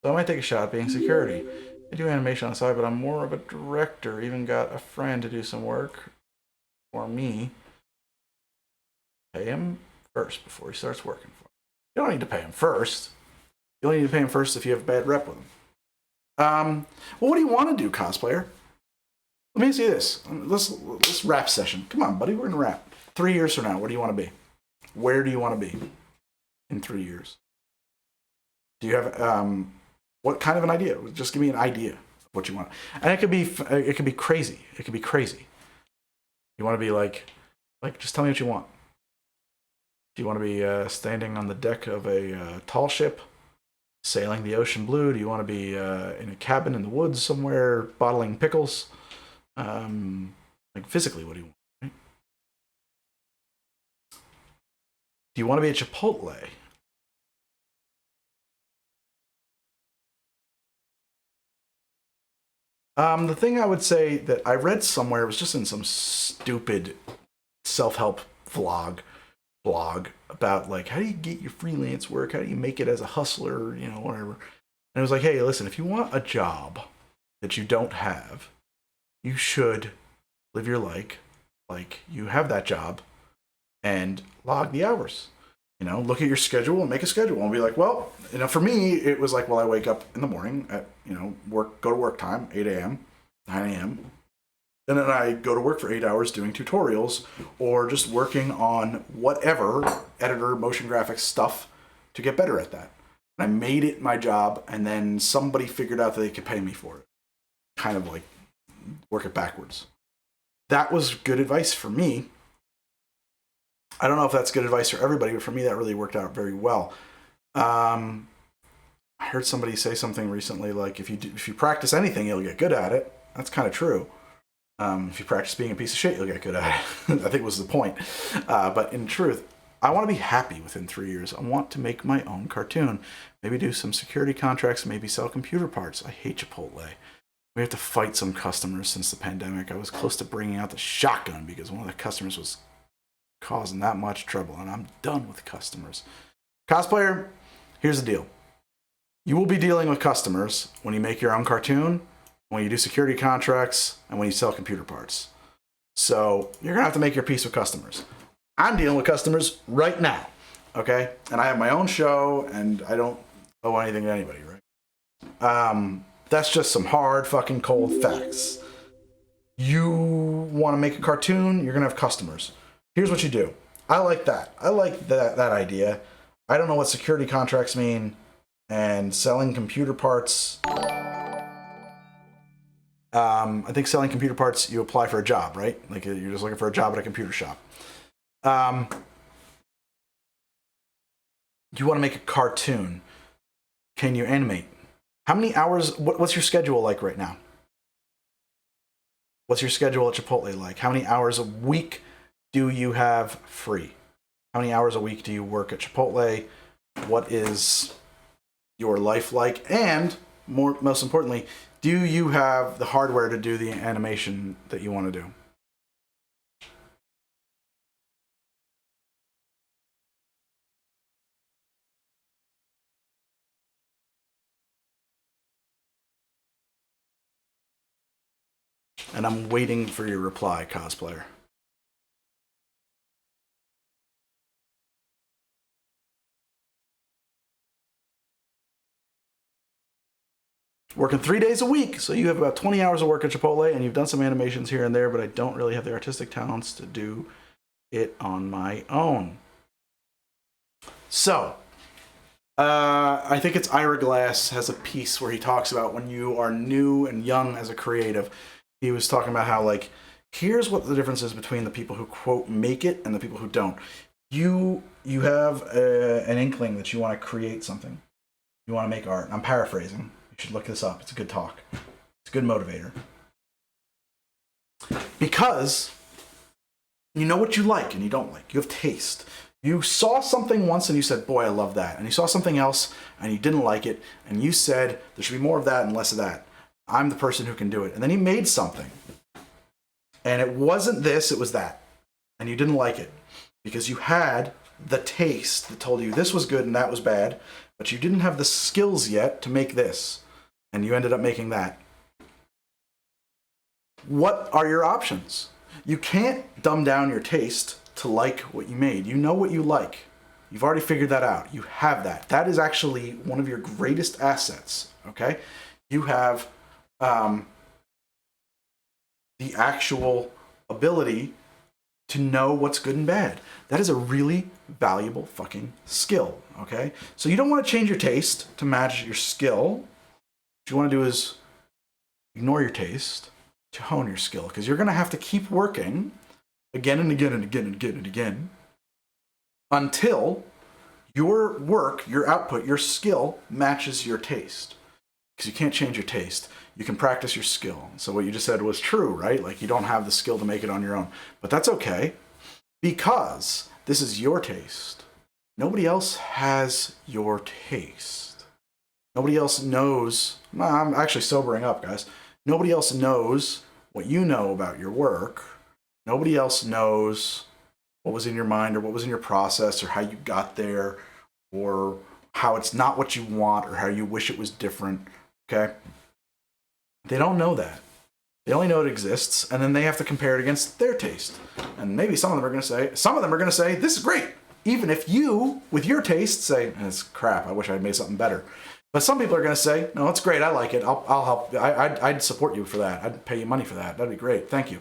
So I might take a shot at being security. I do animation on the side, but I'm more of a director. Even got a friend to do some work for me. Pay him first before he starts working for me. You don't need to pay him first. You only need to pay him first if you have a bad rep with him. Well, what do you want to do, cosplayer? Let me ask you this. Let's rap session. Come on, buddy. We're gonna rap. 3 years from now, where do you want to be? Where do you want to be in 3 years? Do you have what kind of an idea? Just give me an idea of what you want. And it could be crazy. It could be crazy. You want to be like just tell me what you want. Do you want to be standing on the deck of a tall ship, sailing the ocean blue? Do you want to be in a cabin in the woods somewhere, bottling pickles? Like physically, what do you want? Right? Do you want to be at Chipotle? The thing I would say that I read somewhere, it was just in some stupid self-help blog about like how do you get your freelance work, how do you make it as a hustler, you know, whatever. And it was like, hey, listen, if you want a job that you don't have, you should live your life like you have that job and log the hours. You know, look at your schedule and make a schedule and be like, well, you know, for me, it was like, well, I wake up in the morning at, you know, go to work time, 8 a.m., 9 a.m., and then I go to work for 8 hours doing tutorials or just working on whatever editor, motion graphics stuff to get better at that. And I made it my job, and then somebody figured out that they could pay me for it. Kind of like work it backwards. That was good advice for me. I don't know if that's good advice for everybody, but for me, that really worked out very well. I heard somebody say something recently like, if you practice anything, you'll get good at it. That's kind of true. If you practice being a piece of shit, you'll get good at it. I think was the point. But in truth, I want to be happy within 3 years. I want to make my own cartoon. Maybe do some security contracts, maybe sell computer parts. I hate Chipotle. We have to fight some customers since the pandemic. I was close to bringing out the shotgun because one of the customers was causing that much trouble, and I'm done with customers. Cosplayer, here's the deal. You will be dealing with customers when you make your own cartoon, when you do security contracts, and when you sell computer parts. So you're gonna have to make your peace with customers. I'm dealing with customers right now, okay? And I have my own show, and I don't owe anything to anybody, right? That's just some hard fucking cold facts. You want to make a cartoon, you're gonna have customers. Here's what you do. I like that. I like that idea. I don't know what security contracts mean, and selling computer parts. I think selling computer parts, you apply for a job, right? Like you're just looking for a job at a computer shop. You want to make a cartoon. Can you animate? How many hours? What's your schedule like right now? What's your schedule at Chipotle like? How many hours a week do you have free? How many hours a week do you work at Chipotle? What is your life like? And most importantly, do you have the hardware to do the animation that you want to do? And I'm waiting for your reply, cosplayer. working 3 days a week, so you have about 20 hours of work at Chipotle, and you've done some animations here and there, but I don't really have the artistic talents to do it on my own. So, I think it's Ira Glass has a piece where he talks about when you are new and young as a creative. He was talking about how, like, here's what the difference is between the people who, quote, make it and the people who don't. You have an inkling that you want to create something. You want to make art. I'm paraphrasing. You should look this up. It's a good talk. It's a good motivator. Because you know what you like and you don't like. You have taste. You saw something once and you said, boy, I love that. And you saw something else and you didn't like it. And you said, there should be more of that and less of that. I'm the person who can do it. And then you made something. And it wasn't this, it was that. And you didn't like it. Because you had the taste that told you this was good and that was bad. But you didn't have the skills yet to make this. And you ended up making that. What are your options? You can't dumb down your taste to like what you made. You know what you like. You've already figured that out. You have that. That is actually one of your greatest assets, okay? You have the actual ability to know what's good and bad. That is a really valuable fucking skill, okay? So you don't want to change your taste to match your skill. What you want to do is ignore your taste to hone your skill, because you're going to have to keep working again and again and again and again and again until your work, your output, your skill matches your taste. Because you can't change your taste. You can practice your skill. So what you just said was true, right? Like, you don't have the skill to make it on your own. But that's okay, because this is your taste. Nobody else has your taste. Nobody else knows. I'm actually sobering up, guys. Nobody else knows what you know about your work. Nobody else knows what was in your mind or what was in your process or how you got there or how it's not what you want or how you wish it was different, okay? They don't know that. They only know it exists, and then they have to compare it against their taste. And maybe some of them are going to say, this is great, even if you, with your taste, say, it's crap, I wish I'd made something better. But some people are going to say, no, it's great, I like it, I'll help, I'd support you for that, I'd pay you money for that, that'd be great, thank you.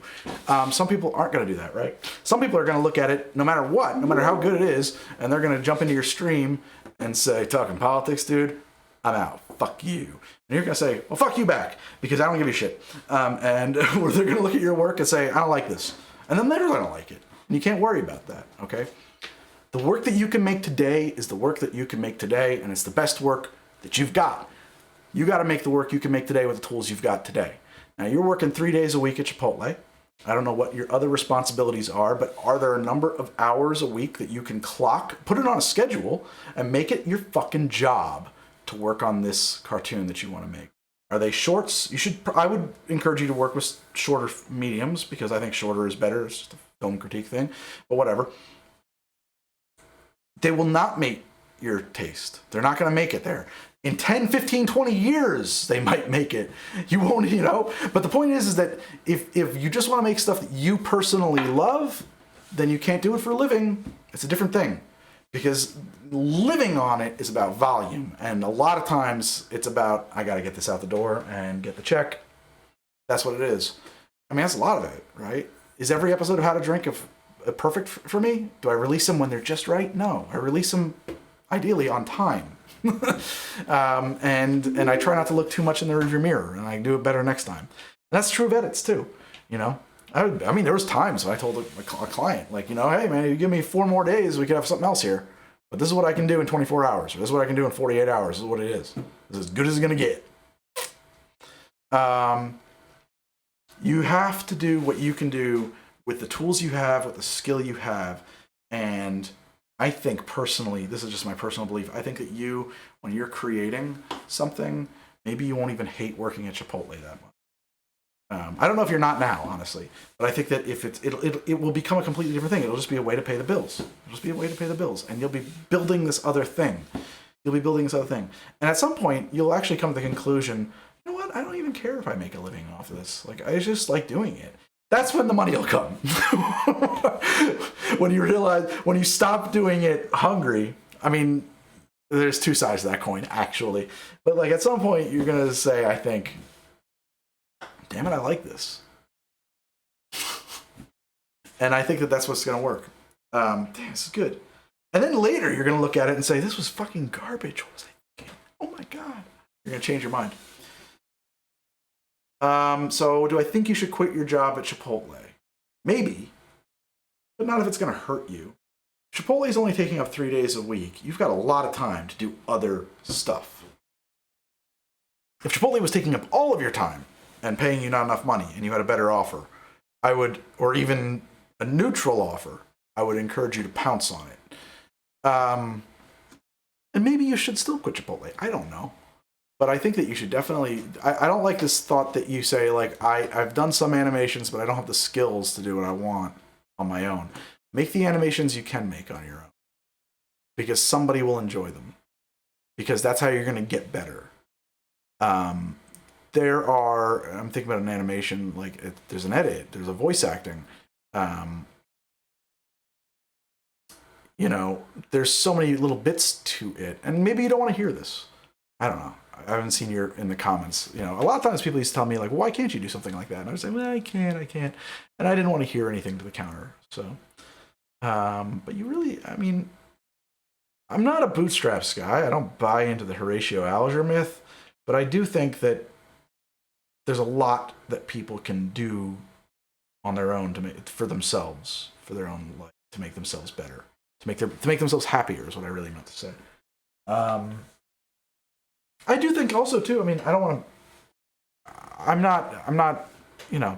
Some people aren't going to do that, right? Some people are going to look at it, no matter what, no matter how good it is, and they're going to jump into your stream and say, talking politics, dude, I'm out, fuck you. And you're going to say, well, fuck you back, because I don't give a shit. And or they're going to look at your work and say, I don't like this. And then they're going to like it. And you can't worry about that, okay? The work that you can make today is the work that you can make today, and it's the best work that you've got. You got to make the work you can make today with the tools you've got today. Now, you're working 3 days a week at Chipotle. I don't know what your other responsibilities are, but are there a number of hours a week that you can clock, put it on a schedule, and make it your fucking job to work on this cartoon that you want to make? Are they shorts? I would encourage you to work with shorter mediums, because I think shorter is better. It's just a film critique thing, but whatever. They will not meet your taste. They're not going to make it there. In 10, 15, 20 years, they might make it. You won't, But the point is that if you just want to make stuff that you personally love, then you can't do it for a living. It's a different thing. Because living on it is about volume. And a lot of times it's about, I got to get this out the door and get the check. That's what it is. I mean, that's a lot of it, right? Is every episode of How to Drink perfect for me? Do I release them when they're just right? No. I release them ideally on time. And I try not to look too much in the rearview mirror, and I do it better next time. And that's true of edits too, I mean, there was times when I told a client, like, hey man, you give me 4 more days, we could have something else here. But this is what I can do in 24 hours, or this is what I can do in 48 hours, this is what it is. This is as good as it's gonna get. You have to do what you can do with the tools you have, with the skill you have, and I think personally, this is just my personal belief, I think that when you're creating something, maybe you won't even hate working at Chipotle that much. I don't know if you're not now, honestly, but I think that if it will become a completely different thing. It'll just be a way to pay the bills. It'll just be a way to pay the bills, and you'll be building this other thing. And at some point, you'll actually come to the conclusion, you know what, I don't even care if I make a living off of this. Like, I just like doing it. That's when the money will come. When you stop doing it hungry. I mean, there's two sides to that coin, actually. But like at some point, you're gonna say, I think, damn it, I like this. And I think that that's what's gonna work. Damn, this is good. And then later, you're gonna look at it and say, this was fucking garbage. What was I thinking? Oh my God. You're gonna change your mind. So do I think you should quit your job at Chipotle? Maybe, but not if it's gonna hurt you. Chipotle is only taking up 3 days a week. You've got a lot of time to do other stuff. If Chipotle was taking up all of your time and paying you not enough money and you had a better offer, I would, or even a neutral offer, I would encourage you to pounce on it. And maybe you should still quit Chipotle. I don't know. But I think that you should definitely, I don't like this thought that you say, like, I've done some animations, but I don't have the skills to do what I want on my own. Make the animations you can make on your own. Because somebody will enjoy them. Because that's how you're going to get better. I'm thinking about an animation, like, there's an edit, there's a voice acting. You know, there's so many little bits to it. And maybe you don't want to hear this. I don't know. I haven't seen your in the comments. You know, a lot of times people used to tell me, like, why can't you do something like that? And I would say, well, I can't. And I didn't want to hear anything to the counter. So, but you really, I mean, I'm not a bootstraps guy. I don't buy into the Horatio Alger myth, but I do think that there's a lot that people can do on their own to make for themselves, for their own life, to make themselves better, to make themselves happier is what I really meant to say. I do think also too, I mean, I don't want to, I'm not, you know,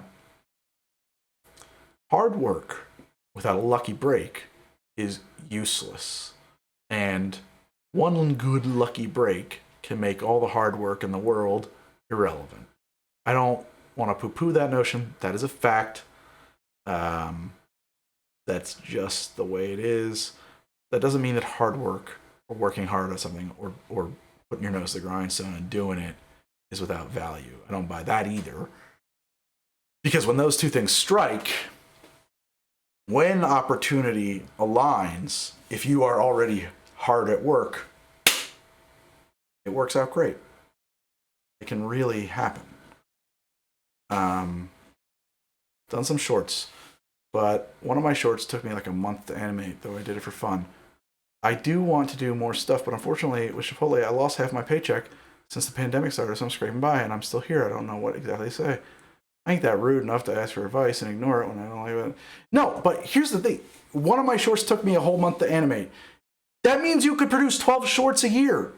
hard work without a lucky break is useless. And one good lucky break can make all the hard work in the world irrelevant. I don't want to poo-poo that notion. That is a fact. That's just the way it is. That doesn't mean that hard work or working hard at something or putting your nose to the grindstone and doing it is without value. I don't buy that either. Because when those two things strike, when opportunity aligns, if you are already hard at work, it works out great. It can really happen. Done some shorts, but one of my shorts took me like a month to animate, though I did it for fun. I do want to do more stuff, but unfortunately with Chipotle, I lost half my paycheck since the pandemic started, so I'm scraping by, and I'm still here. I don't know what exactly to say. I ain't that rude enough to ask for advice and ignore it when I don't like it. No, but here's the thing. One of my shorts took me a whole month to animate. That means you could produce 12 shorts a year.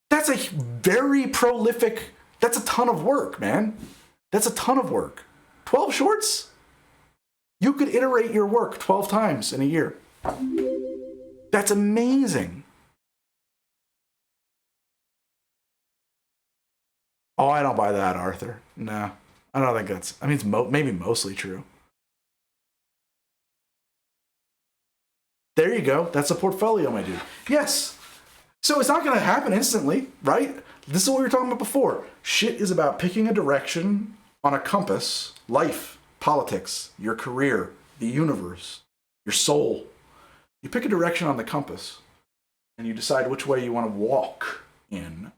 That's a very prolific, that's a ton of work, man. That's a ton of work. 12 shorts? You could iterate your work 12 times in a year. That's amazing. Oh, I don't buy that, Arthur. No, I don't think that's, I mean, it's maybe mostly true. There you go. That's a portfolio, my dude. Yes. So it's not going to happen instantly, right? This is what we were talking about before. Shit is about picking a direction on a compass, life, politics, your career, the universe, your soul. You pick a direction on the compass and you decide which way you want to walk in,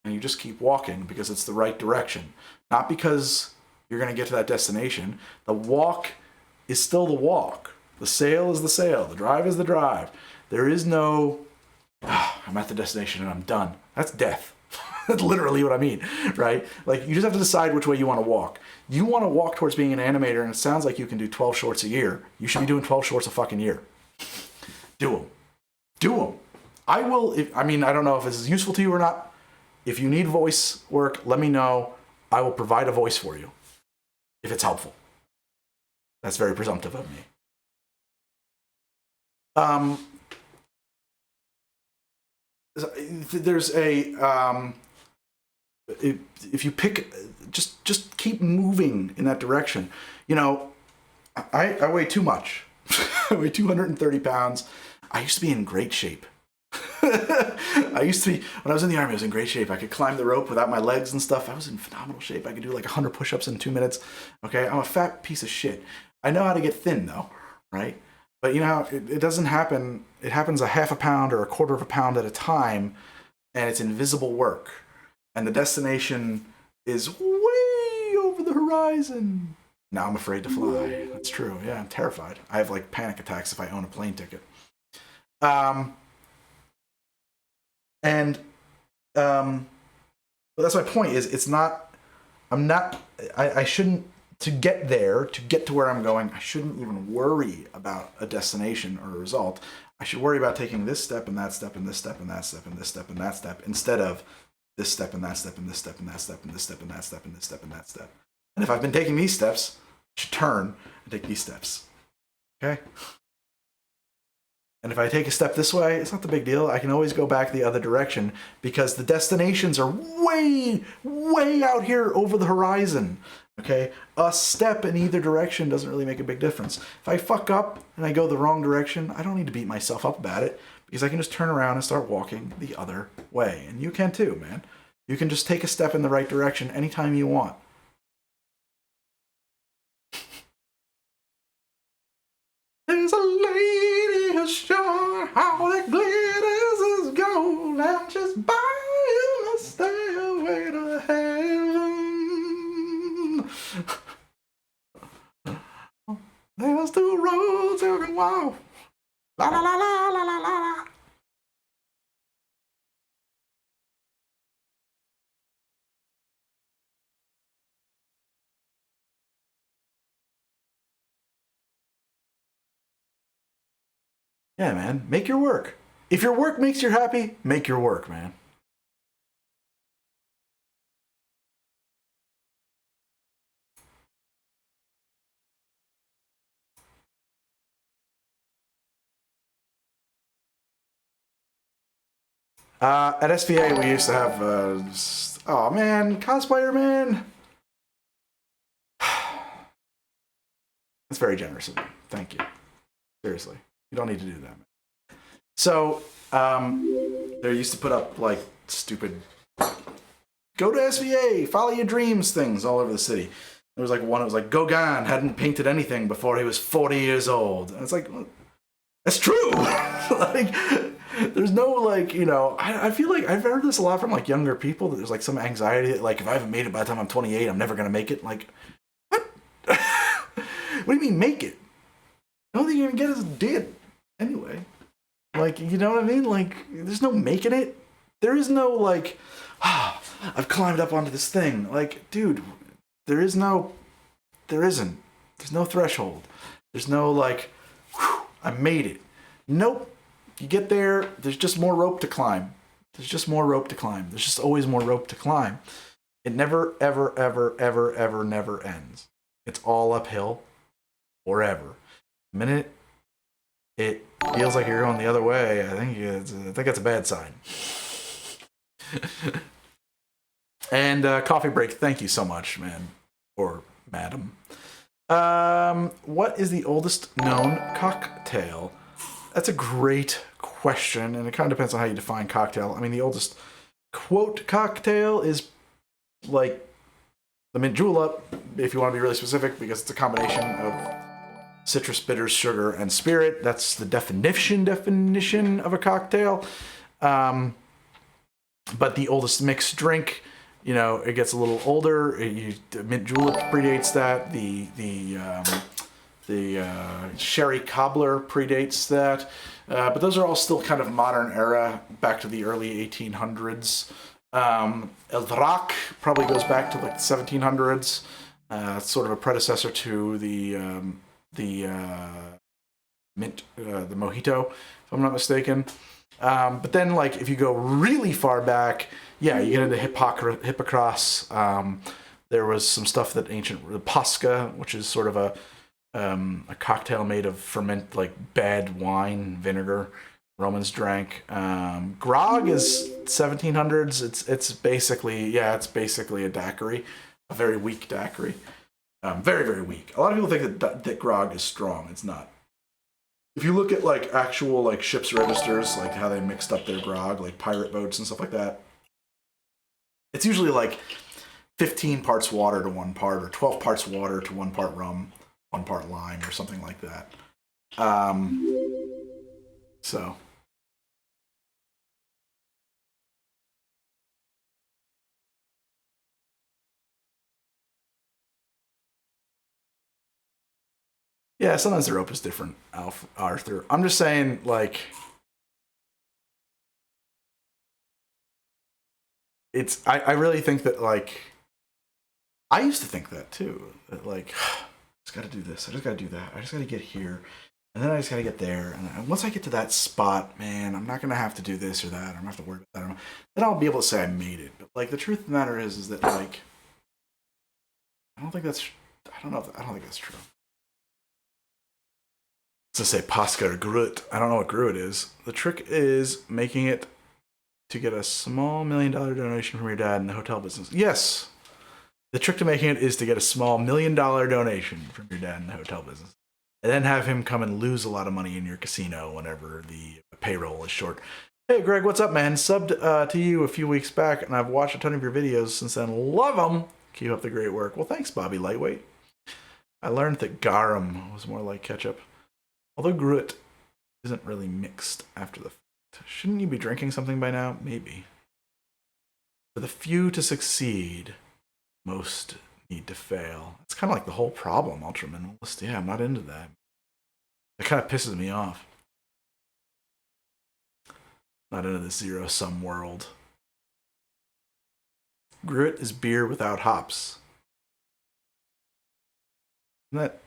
and you just keep walking because it's the right direction. Not because you're going to get to that destination. The walk is still the walk. The sail is the sail. The drive is the drive. There is no, I'm at the destination and I'm done. That's death. That's literally what I mean, right? Like, you just have to decide which way you want to walk. You want to walk towards being an animator, and it sounds like you can do 12 shorts a year. You should be doing 12 shorts a fucking year. Do them. Do them. I will, I don't know if this is useful to you or not. If you need voice work, let me know. I will provide a voice for you if it's helpful. That's very presumptive of me. There's a, if you pick, just keep moving in that direction. You know, I weigh too much. I weigh 230 pounds. I used to be in great shape. I used to be, when I was in the army, I was in great shape. I could climb the rope without my legs and stuff. I was in phenomenal shape. I could do like 100 push-ups in 2 minutes. Okay, I'm a fat piece of shit. I know how to get thin though, right? But you know, it doesn't happen. It happens a half a pound or a quarter of a pound at a time, and it's invisible work. And the destination is way over the horizon. Now I'm afraid to fly. That's true. Yeah, I'm terrified. I have like panic attacks if I own a plane ticket. And but that's my point. Is it's not. I'm not. I shouldn't. To get there, to get to where I'm going, I shouldn't even worry about a destination or a result. I should worry about taking this step and that step and this step and that step and this step and that step instead of this step and that step and this step and that step and this step and that step and this step and that step. And if I've been taking these steps, I should turn and take these steps. Okay? And if I take a step this way, it's not the big deal. I can always go back the other direction because the destinations are way, way out here over the horizon. Okay, a step in either direction doesn't really make a big difference. If I fuck up and I go the wrong direction, I don't need to beat myself up about it because I can just turn around and start walking the other way. And you can too, man. You can just take a step in the right direction anytime you want. There's a lady who's sure how that glitters is gold and she's buying a stairway to heaven. There's two roads you can walk. La la la la la la la. Yeah, man. Make your work. If your work makes you happy, make your work, man. At SVA, we used to have, oh man, cosplayer man. That's very generous of you. Thank you. Seriously, you don't need to do that. So, they used to put up like stupid, go to SVA, follow your dreams things all over the city. There was like one, it was like Gauguin hadn't painted anything before he was 40 years old. And it's like, that's true. Like, there's no like, you know, I feel like I've heard this a lot from like younger people that there's like some anxiety that like if I haven't made it by the time I'm 28, I'm never gonna make it. Like, what? What do you mean make it? The only thing you're gonna get is dead anyway. Like, you know what I mean? Like, there's no making it. There is no like, ah, oh, I've climbed up onto this thing. Like, dude, there isn't. There's no threshold. There's no like, whew, I made it. Nope. You get there, there's just more rope to climb. There's just more rope to climb. There's just always more rope to climb. It never, ever, ever, ever, ever, never ends. It's all uphill forever. The minute it feels like you're going the other way, I think that's a bad sign. And coffee break, thank you so much, man. Or madam. What is the oldest known cocktail? That's a great question, and it kind of depends on how you define cocktail. I mean, the oldest quote cocktail is like the mint julep, if you want to be really specific, because it's a combination of citrus, bitters, sugar, and spirit. That's the definition of a cocktail. But the oldest mixed drink, you know, it gets a little older. Mint julep predates that. The sherry cobbler predates that. But those are all still kind of modern era, back to the early 1800s. El Drac probably goes back to like the 1700s. Sort of a predecessor to the mojito, if I'm not mistaken. But then, like, if you go really far back, yeah, you get into Hippocras. There was some stuff that ancient Pasca, which is sort of a cocktail made of like bad wine, vinegar. Romans drank. Grog is 1700s. It's basically a daiquiri, a very weak daiquiri. Very, very weak. A lot of people think that grog is strong. It's not. If you look at like actual like ships registers, like how they mixed up their grog, like pirate boats and stuff like that, it's usually like 15 parts water to 1 part, or 12 parts water to 1 part rum, 1 part lime, or something like that. So yeah, sometimes the rope is different, Arthur. I'm just saying, like, I really think that, like, I used to think that too. That, like, I just gotta do this. I just gotta do that. I just gotta get here. And then I just gotta get there. And once I get to that spot, man, I'm not gonna have to do this or that. I'm gonna have to worry about that. Then I'll be able to say I made it. But, like, the truth of the matter is that, like, I don't think that's, I don't think that's true. To say Pascal Grut. I don't know what Grut is. The trick is making it to get a small $1 million donation from your dad in the hotel business. Yes. The trick to making it is to get a small $1 million donation from your dad in the hotel business. And then have him come and lose a lot of money in your casino whenever the payroll is short. Hey, Greg, what's up, man? Subbed to you a few weeks back, and I've watched a ton of your videos since then. Love them. Keep up the great work. Well, thanks, Bobby Lightweight. I learned that garum was more like ketchup. Although Grut isn't really mixed after the fact. Shouldn't you be drinking something by now? Maybe. For the few to succeed, most need to fail. It's kind of like the whole problem, ultra minimalist. Yeah, I'm not into that. It kind of pisses me off. Not into the zero sum world. Grit is beer without hops. Isn't that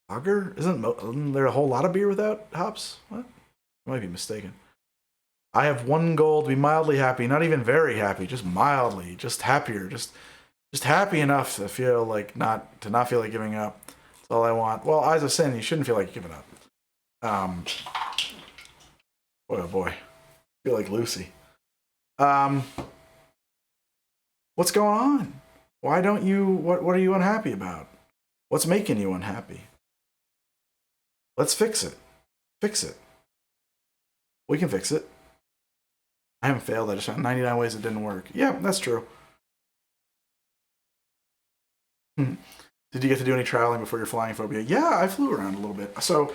lager? Isn't there a whole lot of beer without hops? What? I might be mistaken. I have one goal to be mildly happy, not even very happy, just mildly, just happier, just happy enough to feel like not feel like giving up. That's all I want. Well, Eyes of Sin, you shouldn't feel like giving up. Boy, oh boy, I feel like Lucy. What's going on? Why don't you? What are you unhappy about? What's making you unhappy? Let's fix it. Fix it. We can fix it. I haven't failed. I just found 99 ways it didn't work. Yeah, that's true. Did you get to do any traveling before your flying phobia? Yeah, I flew around a little bit. So,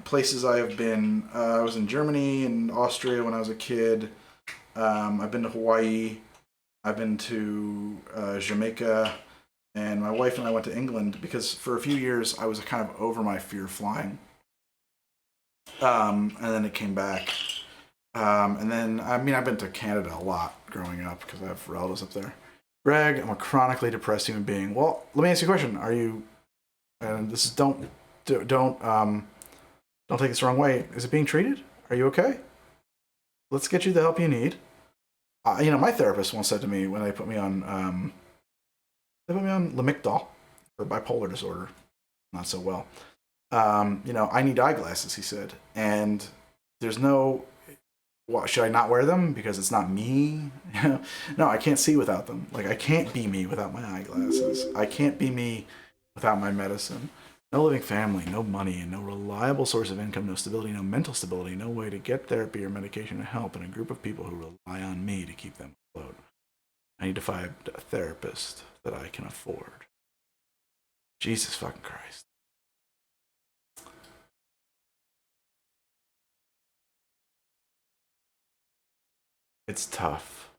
places I have been. I was in Germany and Austria when I was a kid. I've been to Hawaii. I've been to Jamaica. And my wife and I went to England because for a few years I was kind of over my fear of flying. And then it came back. And then, I mean, I've been to Canada a lot growing up because I have relatives up there. Greg, I'm a chronically depressed human being. Well, let me ask you a question. Are you, and this is, don't take this the wrong way. Is it being treated? Are you okay? Let's get you the help you need. My therapist once said to me when they put me on Lamictal for bipolar disorder, not so well. I need eyeglasses, he said, and there's no. What, should I not wear them because it's not me? No, I can't see without them. Like, I can't be me without my eyeglasses. I can't be me without my medicine. No living family, no money, no reliable source of income, no stability, no mental stability, no way to get therapy or medication or help, and a group of people who rely on me to keep them afloat. I need to find a therapist that I can afford. Jesus fucking Christ. It's tough.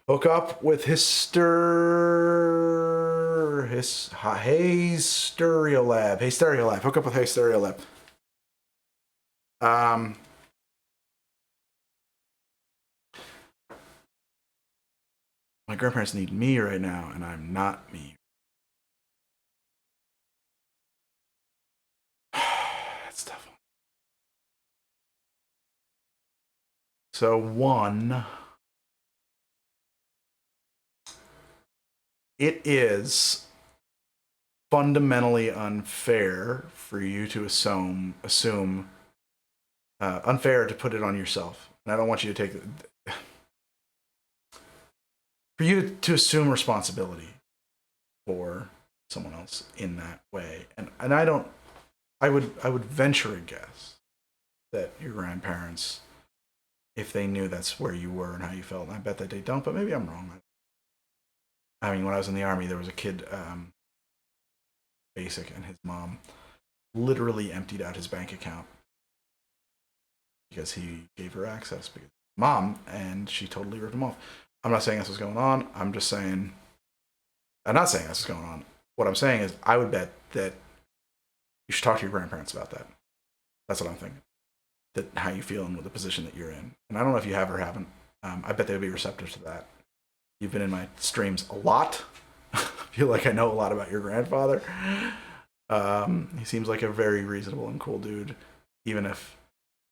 Hook up with Stereolab. Hey, Stereolab. Hook up with Hey, Stereolab. My grandparents need me right now, and I'm not me. That's tough. So, one, it is fundamentally unfair for you to assume unfair to put it on yourself. And I don't want you to take for you to assume responsibility for someone else in that way. And I would venture a guess that your grandparents, if they knew that's where you were and how you felt, and I bet that they don't, but maybe I'm wrong. I mean, when I was in the army, there was a kid, basic, and his mom literally emptied out his bank account because he gave her access because mom, and she totally ripped him off. I'm not saying that's what's going on. I'm not saying that's what's going on. What I'm saying is I would bet that you should talk to your grandparents about that. That's what I'm thinking. That how you feeling with the position that you're in. And I don't know if you have or haven't. I bet they would be receptive to that. You've been in my streams a lot. I feel like I know a lot about your grandfather. He seems like a very reasonable and cool dude, even if,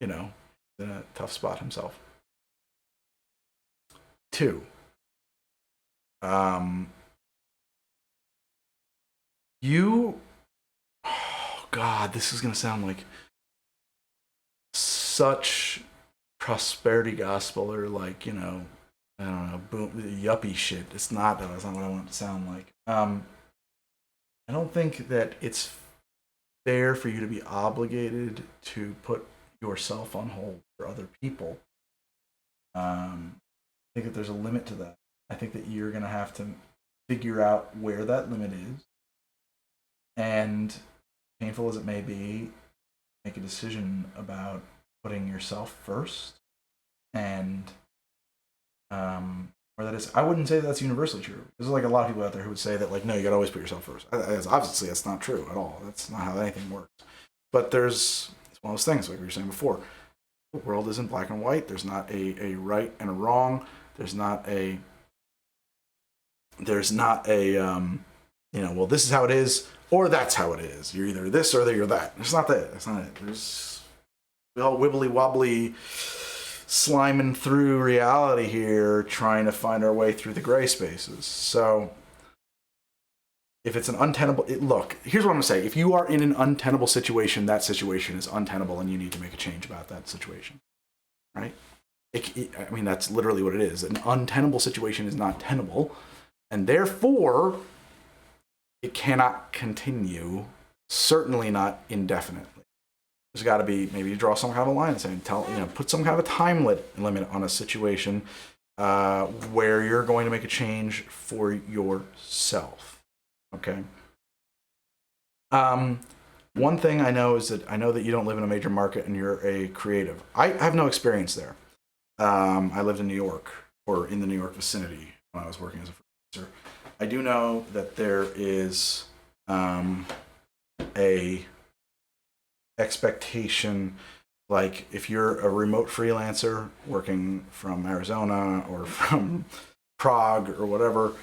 you know, he's in a tough spot himself. 2. You, oh God, this is going to sound like such prosperity gospel or like, you know, I don't know, boom, yuppie shit. It's not, though. That's not what I want it to sound like. I don't think that it's fair for you to be obligated to put yourself on hold for other people. I think that there's a limit to that. I think that you're going to have to figure out where that limit is, and painful as it may be, make a decision about putting yourself first. And where that is, I wouldn't say that that's universally true. There's like a lot of people out there who would say that, like, no, you got to always put yourself first. Obviously, that's not true at all. That's not how anything works. But it's one of those things, like we were saying before. The world isn't black and white. There's not a right and a wrong. There's not a you know, well, this is how it is, or that's how it is. You're either this or you're that. It's not that. That's not it. There's all wibbly wobbly sliming through reality here, trying to find our way through the gray spaces. So if it's an untenable, look, here's what I'm gonna say. If you are in an untenable situation, that situation is untenable and you need to make a change about that situation, right? I mean, that's literally what it is. An untenable situation is not tenable, and therefore it cannot continue, certainly not indefinitely. There's got to be, maybe you draw some kind of a line and say, put some kind of a time limit on a situation where you're going to make a change for yourself. Okay. One thing I know is that I know that you don't live in a major market and you're a creative. I have no experience there. I lived in New York, or in the New York vicinity, when I was working as a freelancer. I do know that there is a expectation, like if you're a remote freelancer working from Arizona or from Prague or whatever,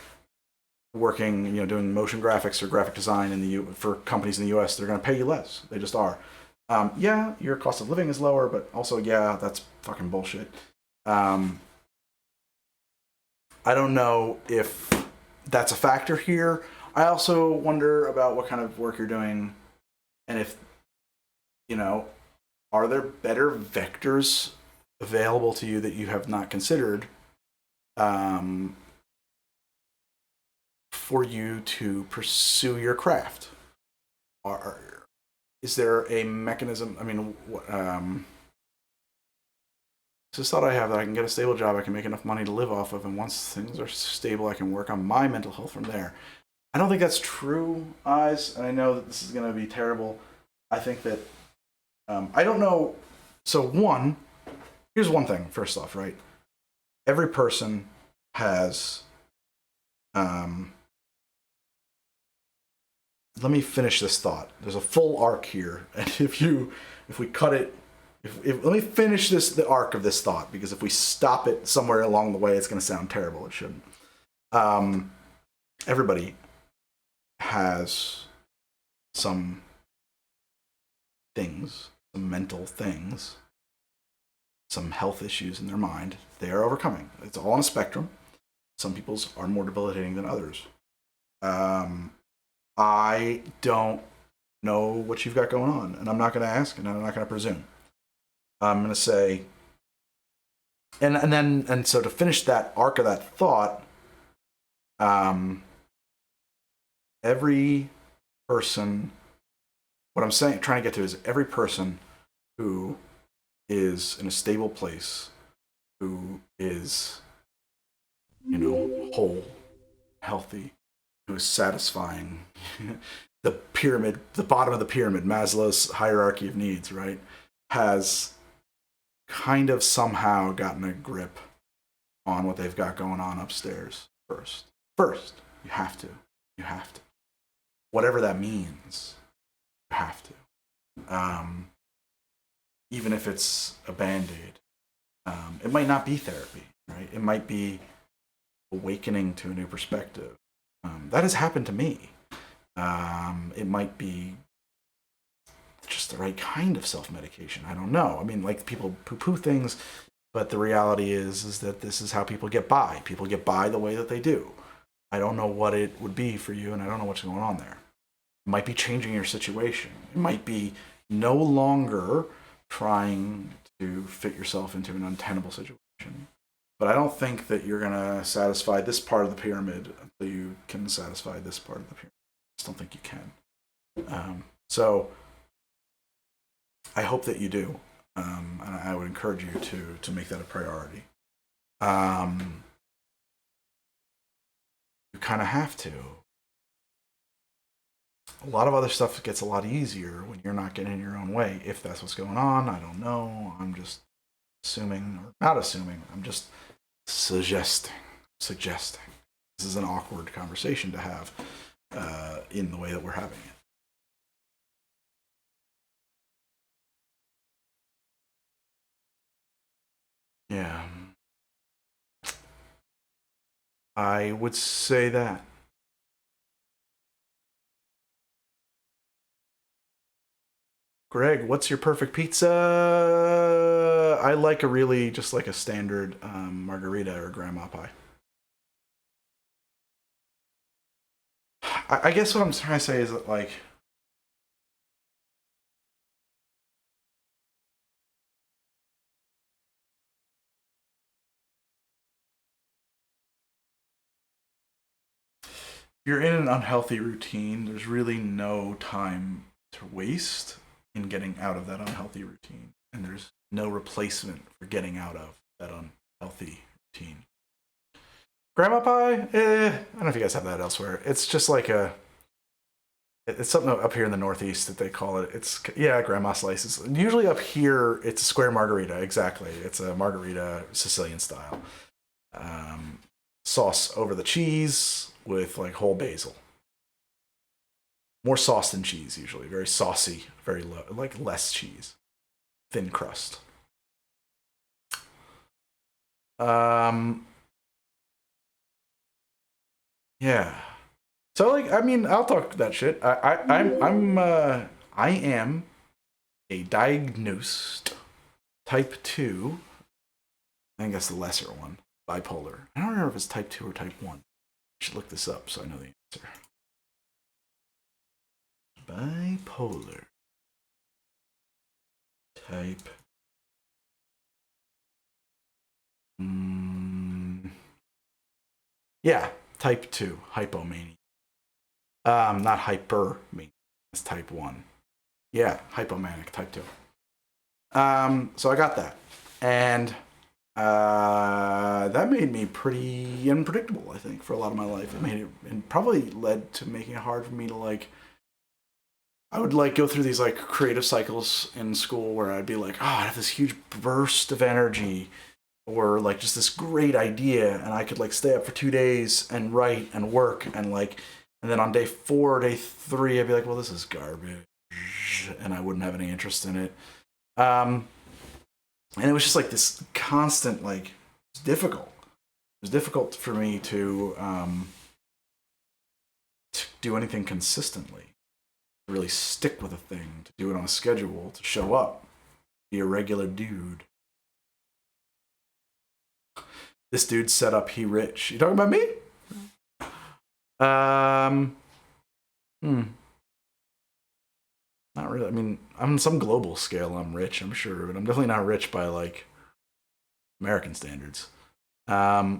working, doing motion graphics or graphic design for companies in the US, they're going to pay you less. They just are. Yeah, your cost of living is lower, but also, yeah, that's fucking bullshit. I don't know if that's a factor here. I also wonder about what kind of work you're doing, and if, are there better vectors available to you that you have not considered for you to pursue your craft? Is there a mechanism? I mean, it's this thought I have that I can get a stable job, I can make enough money to live off of, and once things are stable, I can work on my mental health from there. I don't think that's true, Eyes, and I know that this is going to be terrible. I think that, I don't know. So here's one thing, first off, right? Every person has, let me finish this thought. There's a full arc here, and if we cut it, let me finish the arc of this thought, because if we stop it somewhere along the way, it's going to sound terrible. It shouldn't. Everybody has some things, some mental things, some health issues in their mind they are overcoming. It's all on a spectrum. Some people's are more debilitating than others. I don't know what you've got going on, and I'm not going to ask, and I'm not going to presume. I'm going to say, and so to finish that arc of that thought, every person, what I'm trying to get to is every person who is in a stable place, who is, whole, healthy, who is satisfying the pyramid, the bottom of the pyramid, Maslow's hierarchy of needs, right, has kind of somehow gotten a grip on what they've got going on upstairs first. First, you have to. You have to. Whatever that means, you have to. Even if it's a Band-Aid. It might not be therapy, right? It might be awakening to a new perspective. That has happened to me. It might be just the right kind of self-medication. I don't know. I mean, like, people poo-poo things, but the reality is that this is how people get by. People get by the way that they do. I don't know what it would be for you, and I don't know what's going on there. It might be changing your situation. It might be no longer trying to fit yourself into an untenable situation. But I don't think that you're going to satisfy this part of the pyramid until you can satisfy this part of the pyramid. I just don't think you can. So I hope that you do. And I would encourage you to make that a priority. You kind of have to. A lot of other stuff gets a lot easier when you're not getting in your own way. If that's what's going on, I don't know. I'm just assuming, or not assuming. I'm just suggesting. This is an awkward conversation to have in the way that we're having it. Yeah. I would say that. Greg, what's your perfect pizza? I like a really, just like a standard margarita or grandma pie. I guess what I'm trying to say is that, like, you're in an unhealthy routine, there's really no time to waste in getting out of that unhealthy routine. And there's no replacement for getting out of that unhealthy routine. Grandma pie? I don't know if you guys have that elsewhere. It's just like it's something up here in the Northeast that they call it. It's, yeah, grandma slices. Usually up here, it's a square margarita. Exactly. It's a margarita Sicilian style. Sauce over the cheese with like whole basil. More sauce than cheese usually. Very saucy, very low, like less cheese. Thin crust. Yeah. So, like, I mean, I'll talk that shit. I am a diagnosed type 2. I think that's the lesser one. Bipolar. I don't remember if it's type 2 or type 1. I should look this up so I know the answer. Bipolar. Type. Yeah, type 2. Hypomania. Not hypermania. It's type 1. Yeah, hypomanic, type 2. So I got that. And that made me pretty unpredictable, I think, for a lot of my life. It made it, and probably led to making it hard for me to, like, I would, like, go through these, like, creative cycles in school where I'd be like, oh, I have this huge burst of energy, or, like, just this great idea, and I could, like, stay up for 2 days and write and work, and, like, and then on day 4 or day 3, I'd be like, well, this is garbage, and I wouldn't have any interest in it. And it was just like this constant, like, it's difficult. It was difficult for me to do anything consistently, to really stick with a thing, to do it on a schedule, to show up, be a regular dude. This dude set up, he rich. You talking about me? Not really. I mean, on some global scale, I'm rich, I'm sure, but I'm definitely not rich by, like, American standards. I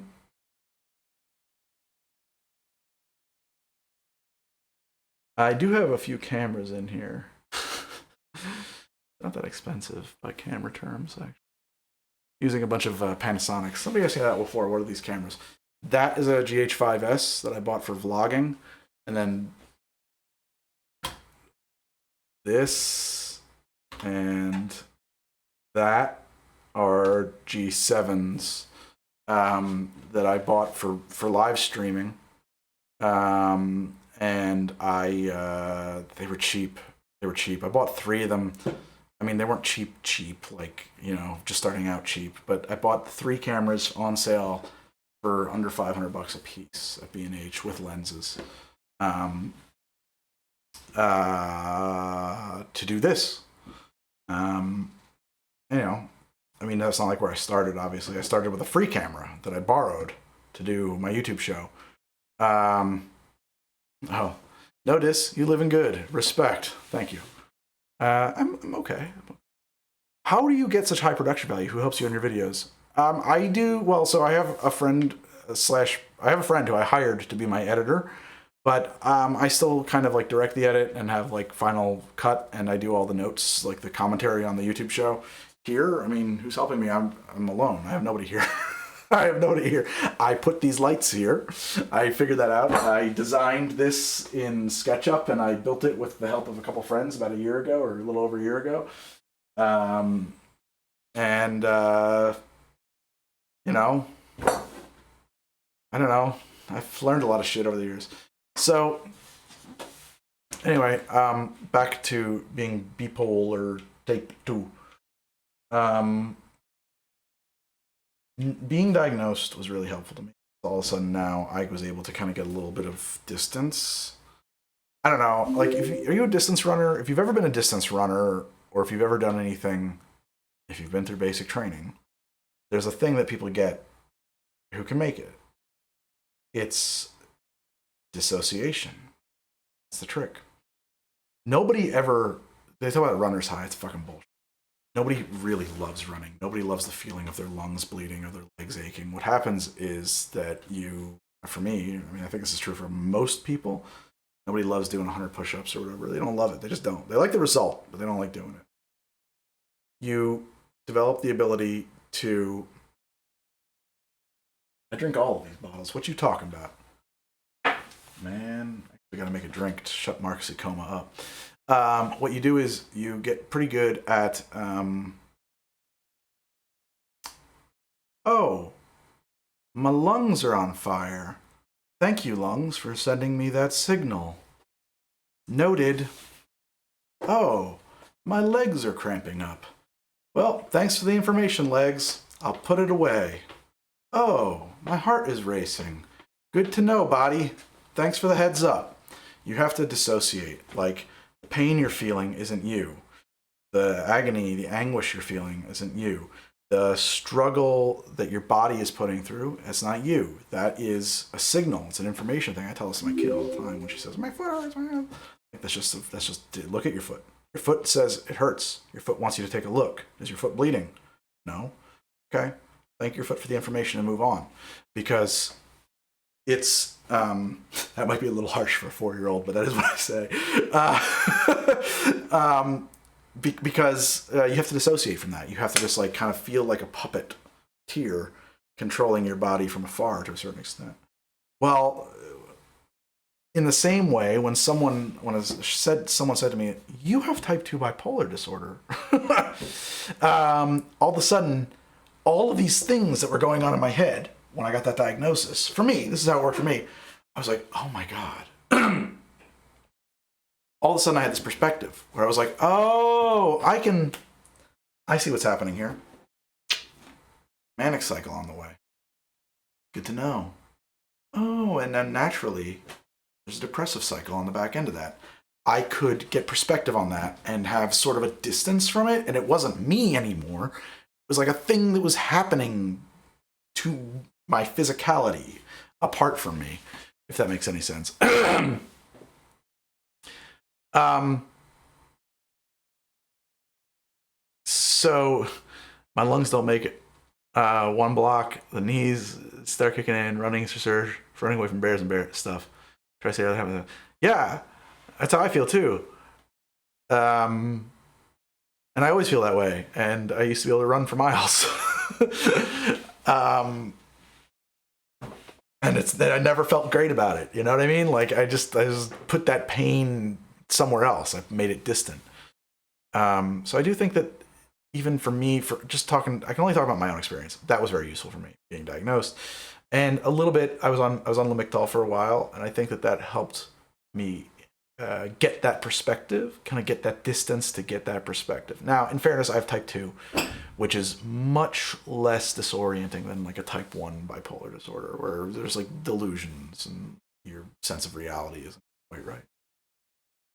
do have a few cameras in here. Not that expensive by camera terms, actually. Using a bunch of Panasonics. Somebody asked me that before. What are these cameras? that is a GH5S that I bought for vlogging. And then this and that are G7s that I bought for live streaming. And they were cheap. They were cheap. I bought 3 of them. I mean, they weren't cheap, like, you know, just starting out cheap. But I bought 3 cameras on sale for under $500 a piece at B&H with lenses. To do this. You know, I mean, that's not like where I started, obviously. I started with a free camera that I borrowed to do my YouTube show. Oh, notice, you living good. Respect. Thank you. I'm okay. How do you get such high production value? Who helps you on your videos? I do, well, so I have a friend I have a friend who I hired to be my editor, but I still kind of like direct the edit and have like final cut, and I do all the notes, like the commentary on the YouTube show. Here, I mean, who's helping me? I'm alone. I have nobody here. I have nobody here. I put these lights here. I figured that out. I designed this in SketchUp, and I built it with the help of a couple friends about a year ago, or a little over a year ago. You know, I don't know. I've learned a lot of shit over the years. So, anyway, back to being bipolar type 2. Being diagnosed was really helpful to me. All of a sudden now I was able to kind of get a little bit of distance. I don't know, like, are you a distance runner? If you've ever been a distance runner, or if you've ever done anything, if you've been through basic training, there's a thing that people get who can make it. It's dissociation. It's the trick. Nobody ever, they talk about runner's high, it's fucking bullshit. Nobody really loves running. Nobody loves the feeling of their lungs bleeding or their legs aching. What happens is that for me, I mean, I think this is true for most people, nobody loves doing 100 push-ups or whatever. They don't love it. They just don't. They like the result, but they don't like doing it. You develop the ability to... I drink all of these bottles. What you talking about? Man, we gotta make a drink to shut Mark Sikoma up. What you do is you get pretty good at, oh, my lungs are on fire. Thank you, lungs, for sending me that signal. Noted. Oh, my legs are cramping up. Well, thanks for the information, legs. I'll put it away. Oh, my heart is racing. Good to know, body. Thanks for the heads up. You have to dissociate. Like, the pain you're feeling isn't you. The agony, the anguish you're feeling isn't you. The struggle that your body is putting through, it's not you. That is a signal. It's an information thing. I tell this to my kid all the time when she says, my foot hurts, my hand. Like, that's just, look at your foot. Your foot says it hurts. Your foot wants you to take a look. Is your foot bleeding? No. Okay. Thank your foot for the information and move on. Because it's, that might be a little harsh for a 4-year-old, but that is what I say. Because you have to dissociate from that. You have to just like kind of feel like a puppeteer controlling your body from afar to a certain extent. Well, in the same way, when someone said to me, "You have type 2 bipolar disorder," all of a sudden, all of these things that were going on in my head when I got that diagnosis, for me, this is how it worked for me. I was like, oh my God. All of a sudden I had this perspective where I was like, oh, I see what's happening here. Manic cycle on the way. Good to know. Oh, and then naturally, there's a depressive cycle on the back end of that. I could get perspective on that and have sort of a distance from it, and it wasn't me anymore. It was like a thing that was happening to my physicality apart from me, if that makes any sense. So my lungs don't make it. One block, the knees start kicking in, running away from bears and bear stuff. Try to say that happens. Yeah, that's how I feel too. And I always feel that way. And I used to be able to run for miles. and it's that I never felt great about it. You know what I mean? Like I just put that pain somewhere else. I've made it distant. So I do think that even for me, for just talking, I can only talk about my own experience. That was very useful for me being diagnosed, and a little bit. I was on Lamictal for a while, and I think that helped me get that perspective, kind of get that distance to get that perspective. Now, in fairness, I have type 2, which is much less disorienting than like a type 1 bipolar disorder, where there's like delusions and your sense of reality isn't quite right.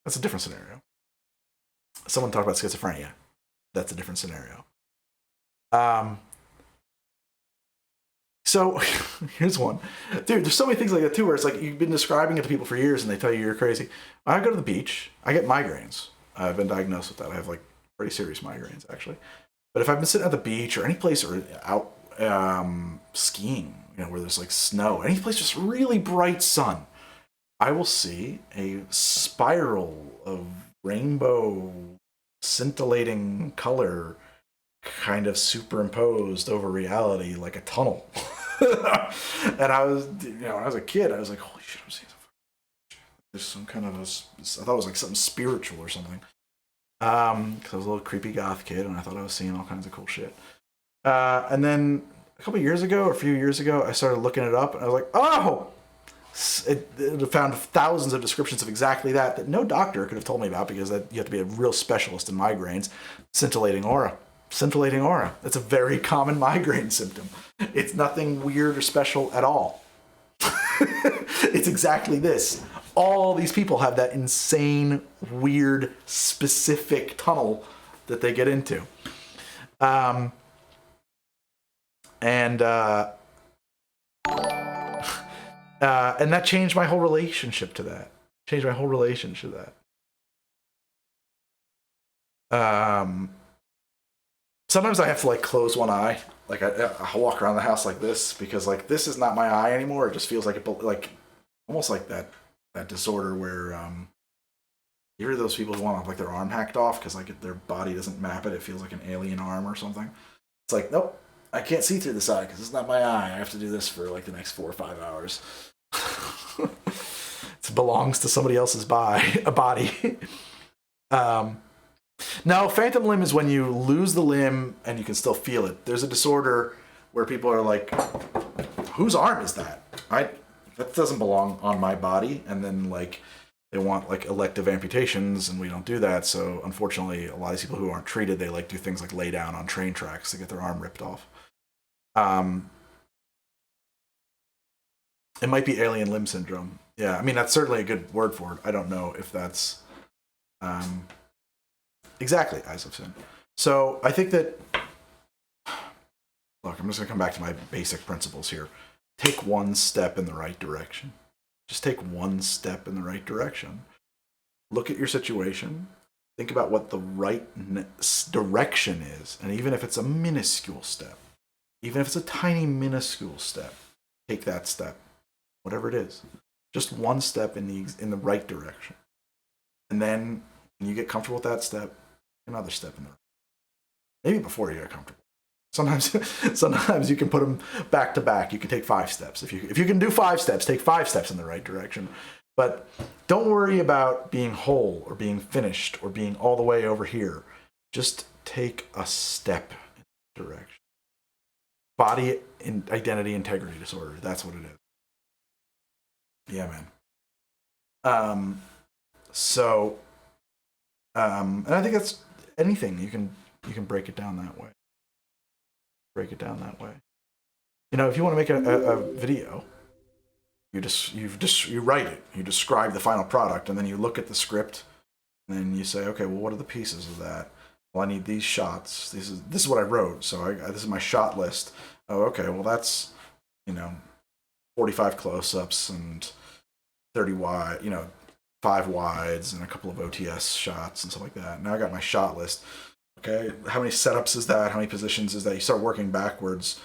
That's a different scenario. Someone talked about schizophrenia. That's a different scenario. So here's one. Dude, there's so many things like that too, where it's like you've been describing it to people for years and they tell you you're crazy. I go to the beach, I get migraines. I've been diagnosed with that. I have like pretty serious migraines actually. But if I've been sitting at the beach or any place or out skiing, you know, where there's like snow, any place just really bright sun, I will see a spiral of rainbow scintillating color kind of superimposed over reality like a tunnel. And I was, you know, when I was a kid, I was like, holy shit, I'm seeing something. There's some kind of I thought it was like something spiritual or something. Because I was a little creepy goth kid and I thought I was seeing all kinds of cool shit. And then a couple years ago, or a few years ago, I started looking it up and I was like, oh! It found thousands of descriptions of exactly that no doctor could have told me about, because you have to be a real specialist in migraines. Scintillating aura. Scintillating aura. That's a very common migraine symptom. It's nothing weird or special at all. It's exactly this. All these people have that insane, weird, specific tunnel that they get into. And that changed my whole relationship to that. Sometimes I have to like close one eye. Like I walk around the house like this, because like this is not my eye anymore. It just feels like like almost like that disorder where you hear those people who want to have like their arm hacked off because like their body doesn't map it. It feels like an alien arm or something. It's like, nope, I can't see through this eye because it's not my eye. I have to do this for like the next 4 or 5 hours. It belongs to somebody else's body. No, phantom limb is when you lose the limb and you can still feel it. There's a disorder where people are like, whose arm is that? That doesn't belong on my body. And then like they want like elective amputations, and we don't do that. So unfortunately, a lot of people who aren't treated, they like do things like lay down on train tracks to get their arm ripped off. It might be alien limb syndrome. Yeah, I mean, that's certainly a good word for it. I don't know if that's exactly eyes of sin. So I think that, look, I'm just going to come back to my basic principles here. Take one step in the right direction. Just take one step in the right direction. Look at your situation. Think about what the right direction is. And even if it's a minuscule step, even if it's a tiny minuscule step, take that step. Whatever it is, just one step in the right direction, and then when you get comfortable with that step, another step in the right. Maybe before you get comfortable. Sometimes you can put them back to back. You can take 5 steps. If you can do 5 steps, take 5 steps in the right direction. But don't worry about being whole or being finished or being all the way over here. Just take a step in the direction. Body and identity integrity disorder. That's what it is. Yeah, man. And I think that's anything you can break it down that way. You know, if you want to make a video, you write it, you describe the final product, and then you look at the script, and then you say, okay, well, what are the pieces of that? Well, I need these shots. This is what I wrote, so this is my shot list. Oh, okay, well, that's, 45 close-ups and 30 wide, 5 wides and a couple of OTS shots and stuff like that. Now I got my shot list. Okay, how many setups is that? How many positions is that? You start working backwards.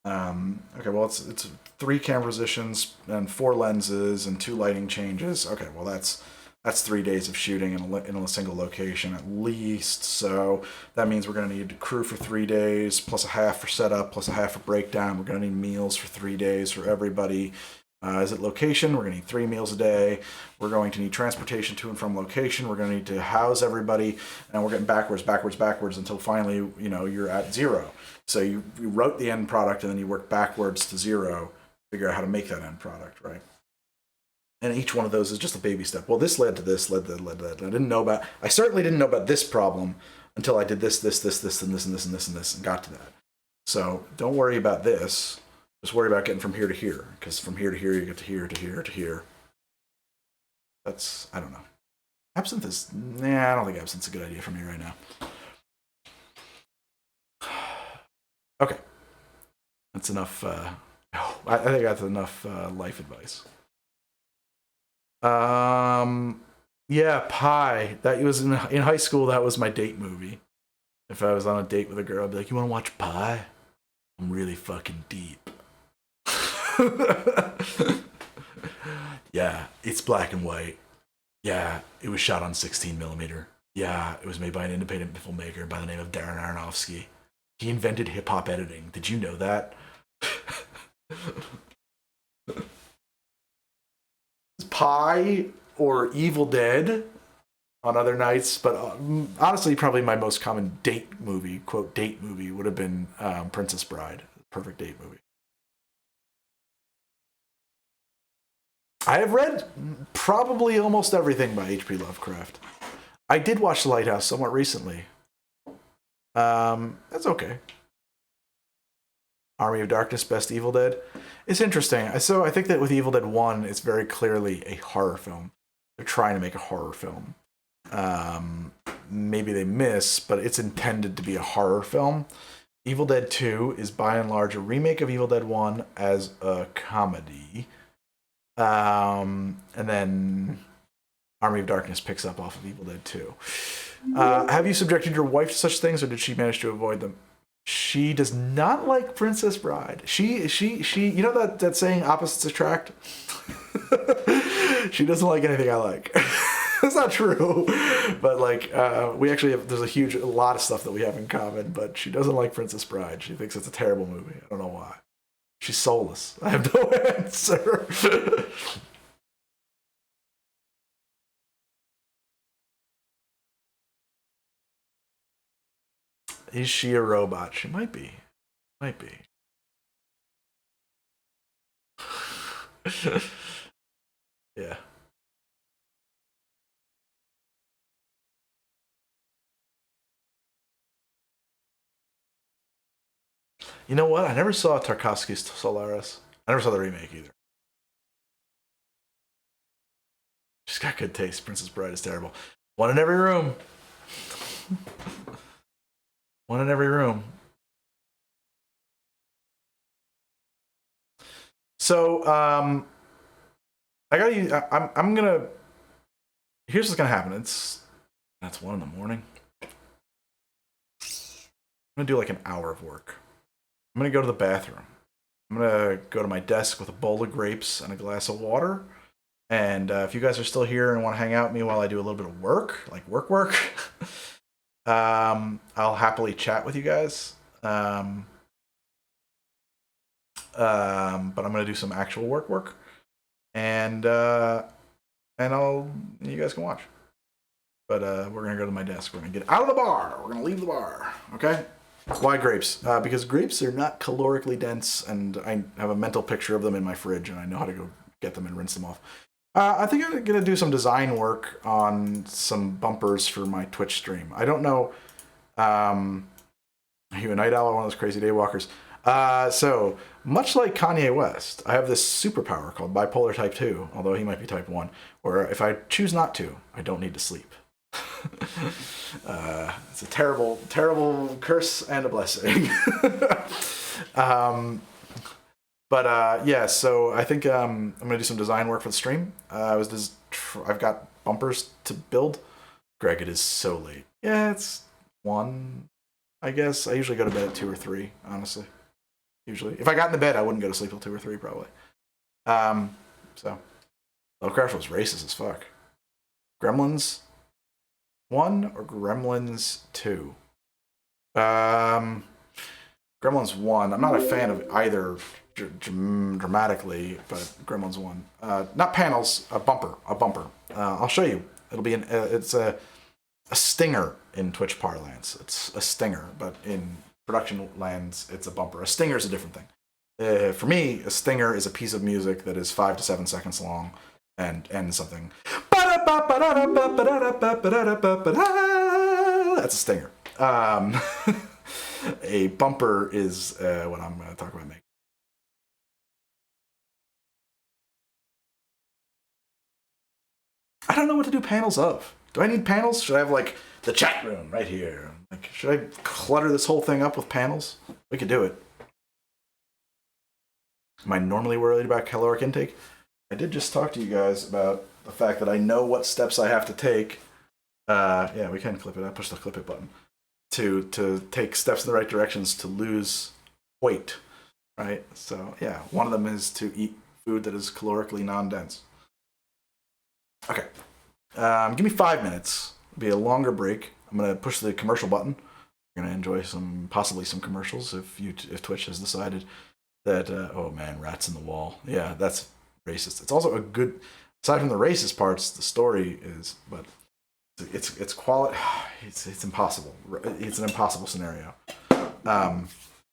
Okay, well, it's 3 camera positions and 4 lenses and 2 lighting changes. Okay, well, that's 3 days of shooting in a single location at least. So that means we're going to need crew for 3 days, plus a half for setup, plus a half for breakdown. We're going to need meals for 3 days for everybody. Is it location? We're going to need 3 meals a day. We're going to need transportation to and from location. We're going to need to house everybody, and we're getting backwards until finally, you're at 0. So you wrote the end product, and then you work backwards to 0, figure out how to make that end product, right? And each one of those is just a baby step. Well, this led to this, led to that. I certainly didn't know about this problem until I did this, and this, and and got to that. So don't worry about this. Just worry about getting from here to here, because from here to here, you get to here, to here, to here. That's, I don't know. Absinthe is, I don't think absinthe's a good idea for me right now. Okay. That's enough, I think that's enough life advice. Yeah, Pie. That was in high school, that was my date movie. If I was on a date with a girl, I'd be like, you want to watch Pie? I'm really fucking deep. Yeah, it's black and white. Yeah, it was shot on 16mm. Yeah, it was made by an independent filmmaker by the name of Darren Aronofsky. He invented hip-hop editing. Did you know that? Pie or Evil Dead on other nights, but honestly, probably my most common date movie, quote, date movie, would have been Princess Bride. Perfect date movie. I have read probably almost everything by H.P. Lovecraft. I did watch The Lighthouse somewhat recently. That's okay. Army of Darkness, Best Evil Dead. It's interesting. So I think that with Evil Dead 1, it's very clearly a horror film. They're trying to make a horror film. Maybe they miss, but it's intended to be a horror film. Evil Dead 2 is by and large a remake of Evil Dead 1 as a comedy. And then Army of Darkness picks up off of Evil Dead 2. Have you subjected your wife to such things, or did she manage to avoid them? She does not like Princess Bride. She you know that saying, opposites attract? She doesn't like anything I like. It's not true, but like we actually have, there's a lot of stuff that we have in common, but she doesn't like Princess Bride. She thinks it's a terrible movie. I don't know why. She's soulless. I have no answer. Is she a robot? She might be. Might be. Yeah. You know what? I never saw Tarkovsky's Solaris. I never saw the remake either. She's got good taste. Princess Bride is terrible. One in every room. One in every room. So, I'm gonna. Here's what's gonna happen. That's 1 a.m. I'm gonna do like an hour of work. I'm gonna go to the bathroom. I'm gonna go to my desk with a bowl of grapes and a glass of water. And if you guys are still here and want to hang out with me while I do a little bit of work, like work, I'll happily chat with you guys. But I'm gonna do some actual work, and you guys can watch. But we're gonna go to my desk. We're gonna get out of the bar. We're gonna leave the bar. Okay. Why grapes? Because grapes are not calorically dense, and I have a mental picture of them in my fridge, and I know how to go get them and rinse them off. I think I'm gonna do some design work on some bumpers for my Twitch stream. I don't know. Are you a night owl or one of those crazy daywalkers? So much like Kanye West, I have this superpower called bipolar type 2, although he might be type 1, where if I choose not to, I don't need to sleep. It's a terrible, terrible curse and a blessing. Yeah, so I think I'm gonna do some design work for the stream. I've got bumpers to build. Greg, it is so late. Yeah, it's 1, I guess. I usually go to bed at 2 or 3, honestly. Usually, if I got in the bed, I wouldn't go to sleep till 2 or 3, probably. So Lovecraft was racist as fuck. Gremlins 1 or Gremlins 2? Gremlins 1. I'm not a fan of either dramatically, but Gremlins 1. Not panels, a bumper. I'll show you. It'll be it's a stinger in Twitch parlance. It's a stinger, but in production lands, it's a bumper. A stinger is a different thing. For me, a stinger is a piece of music that is 5 to 7 seconds long and ends something. That's a stinger. A bumper is what I'm going to talk about next. I don't know what to do panels of. Do I need panels? Should I have like the chat room right here? Like, should I clutter this whole thing up with panels? We could do it. Am I normally worried about caloric intake? I did just talk to you guys about the fact that I know what steps I have to take. Yeah, we can clip it. I push the clip it button to take steps in the right directions to lose weight, right? So yeah, one of them is to eat food that is calorically non-dense. Okay, give me 5 minutes. It'll be a longer break. I'm gonna push the commercial button. You're gonna enjoy possibly some commercials if Twitch has decided that. Oh man, rats in the wall. Yeah, that's racist. It's also a good. Aside from the racist parts, the story is, but it's quality. It's impossible. It's an impossible scenario.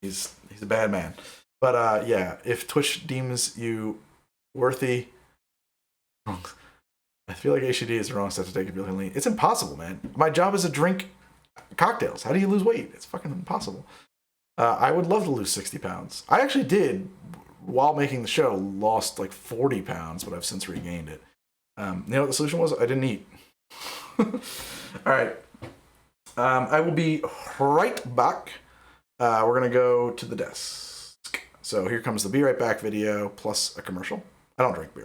He's a bad man. But yeah, if Twitch deems you worthy, I feel like HTD is the wrong step to take if you're lean. It's impossible, man. My job is to drink cocktails. How do you lose weight? It's fucking impossible. I would love to lose 60 pounds. I actually did, while making the show, lost like 40 pounds, but I've since regained it. You know what the solution was? I didn't eat. All right. I will be right back. We're going to go to the desk. So here comes the Be Right Back video plus a commercial. I don't drink beer.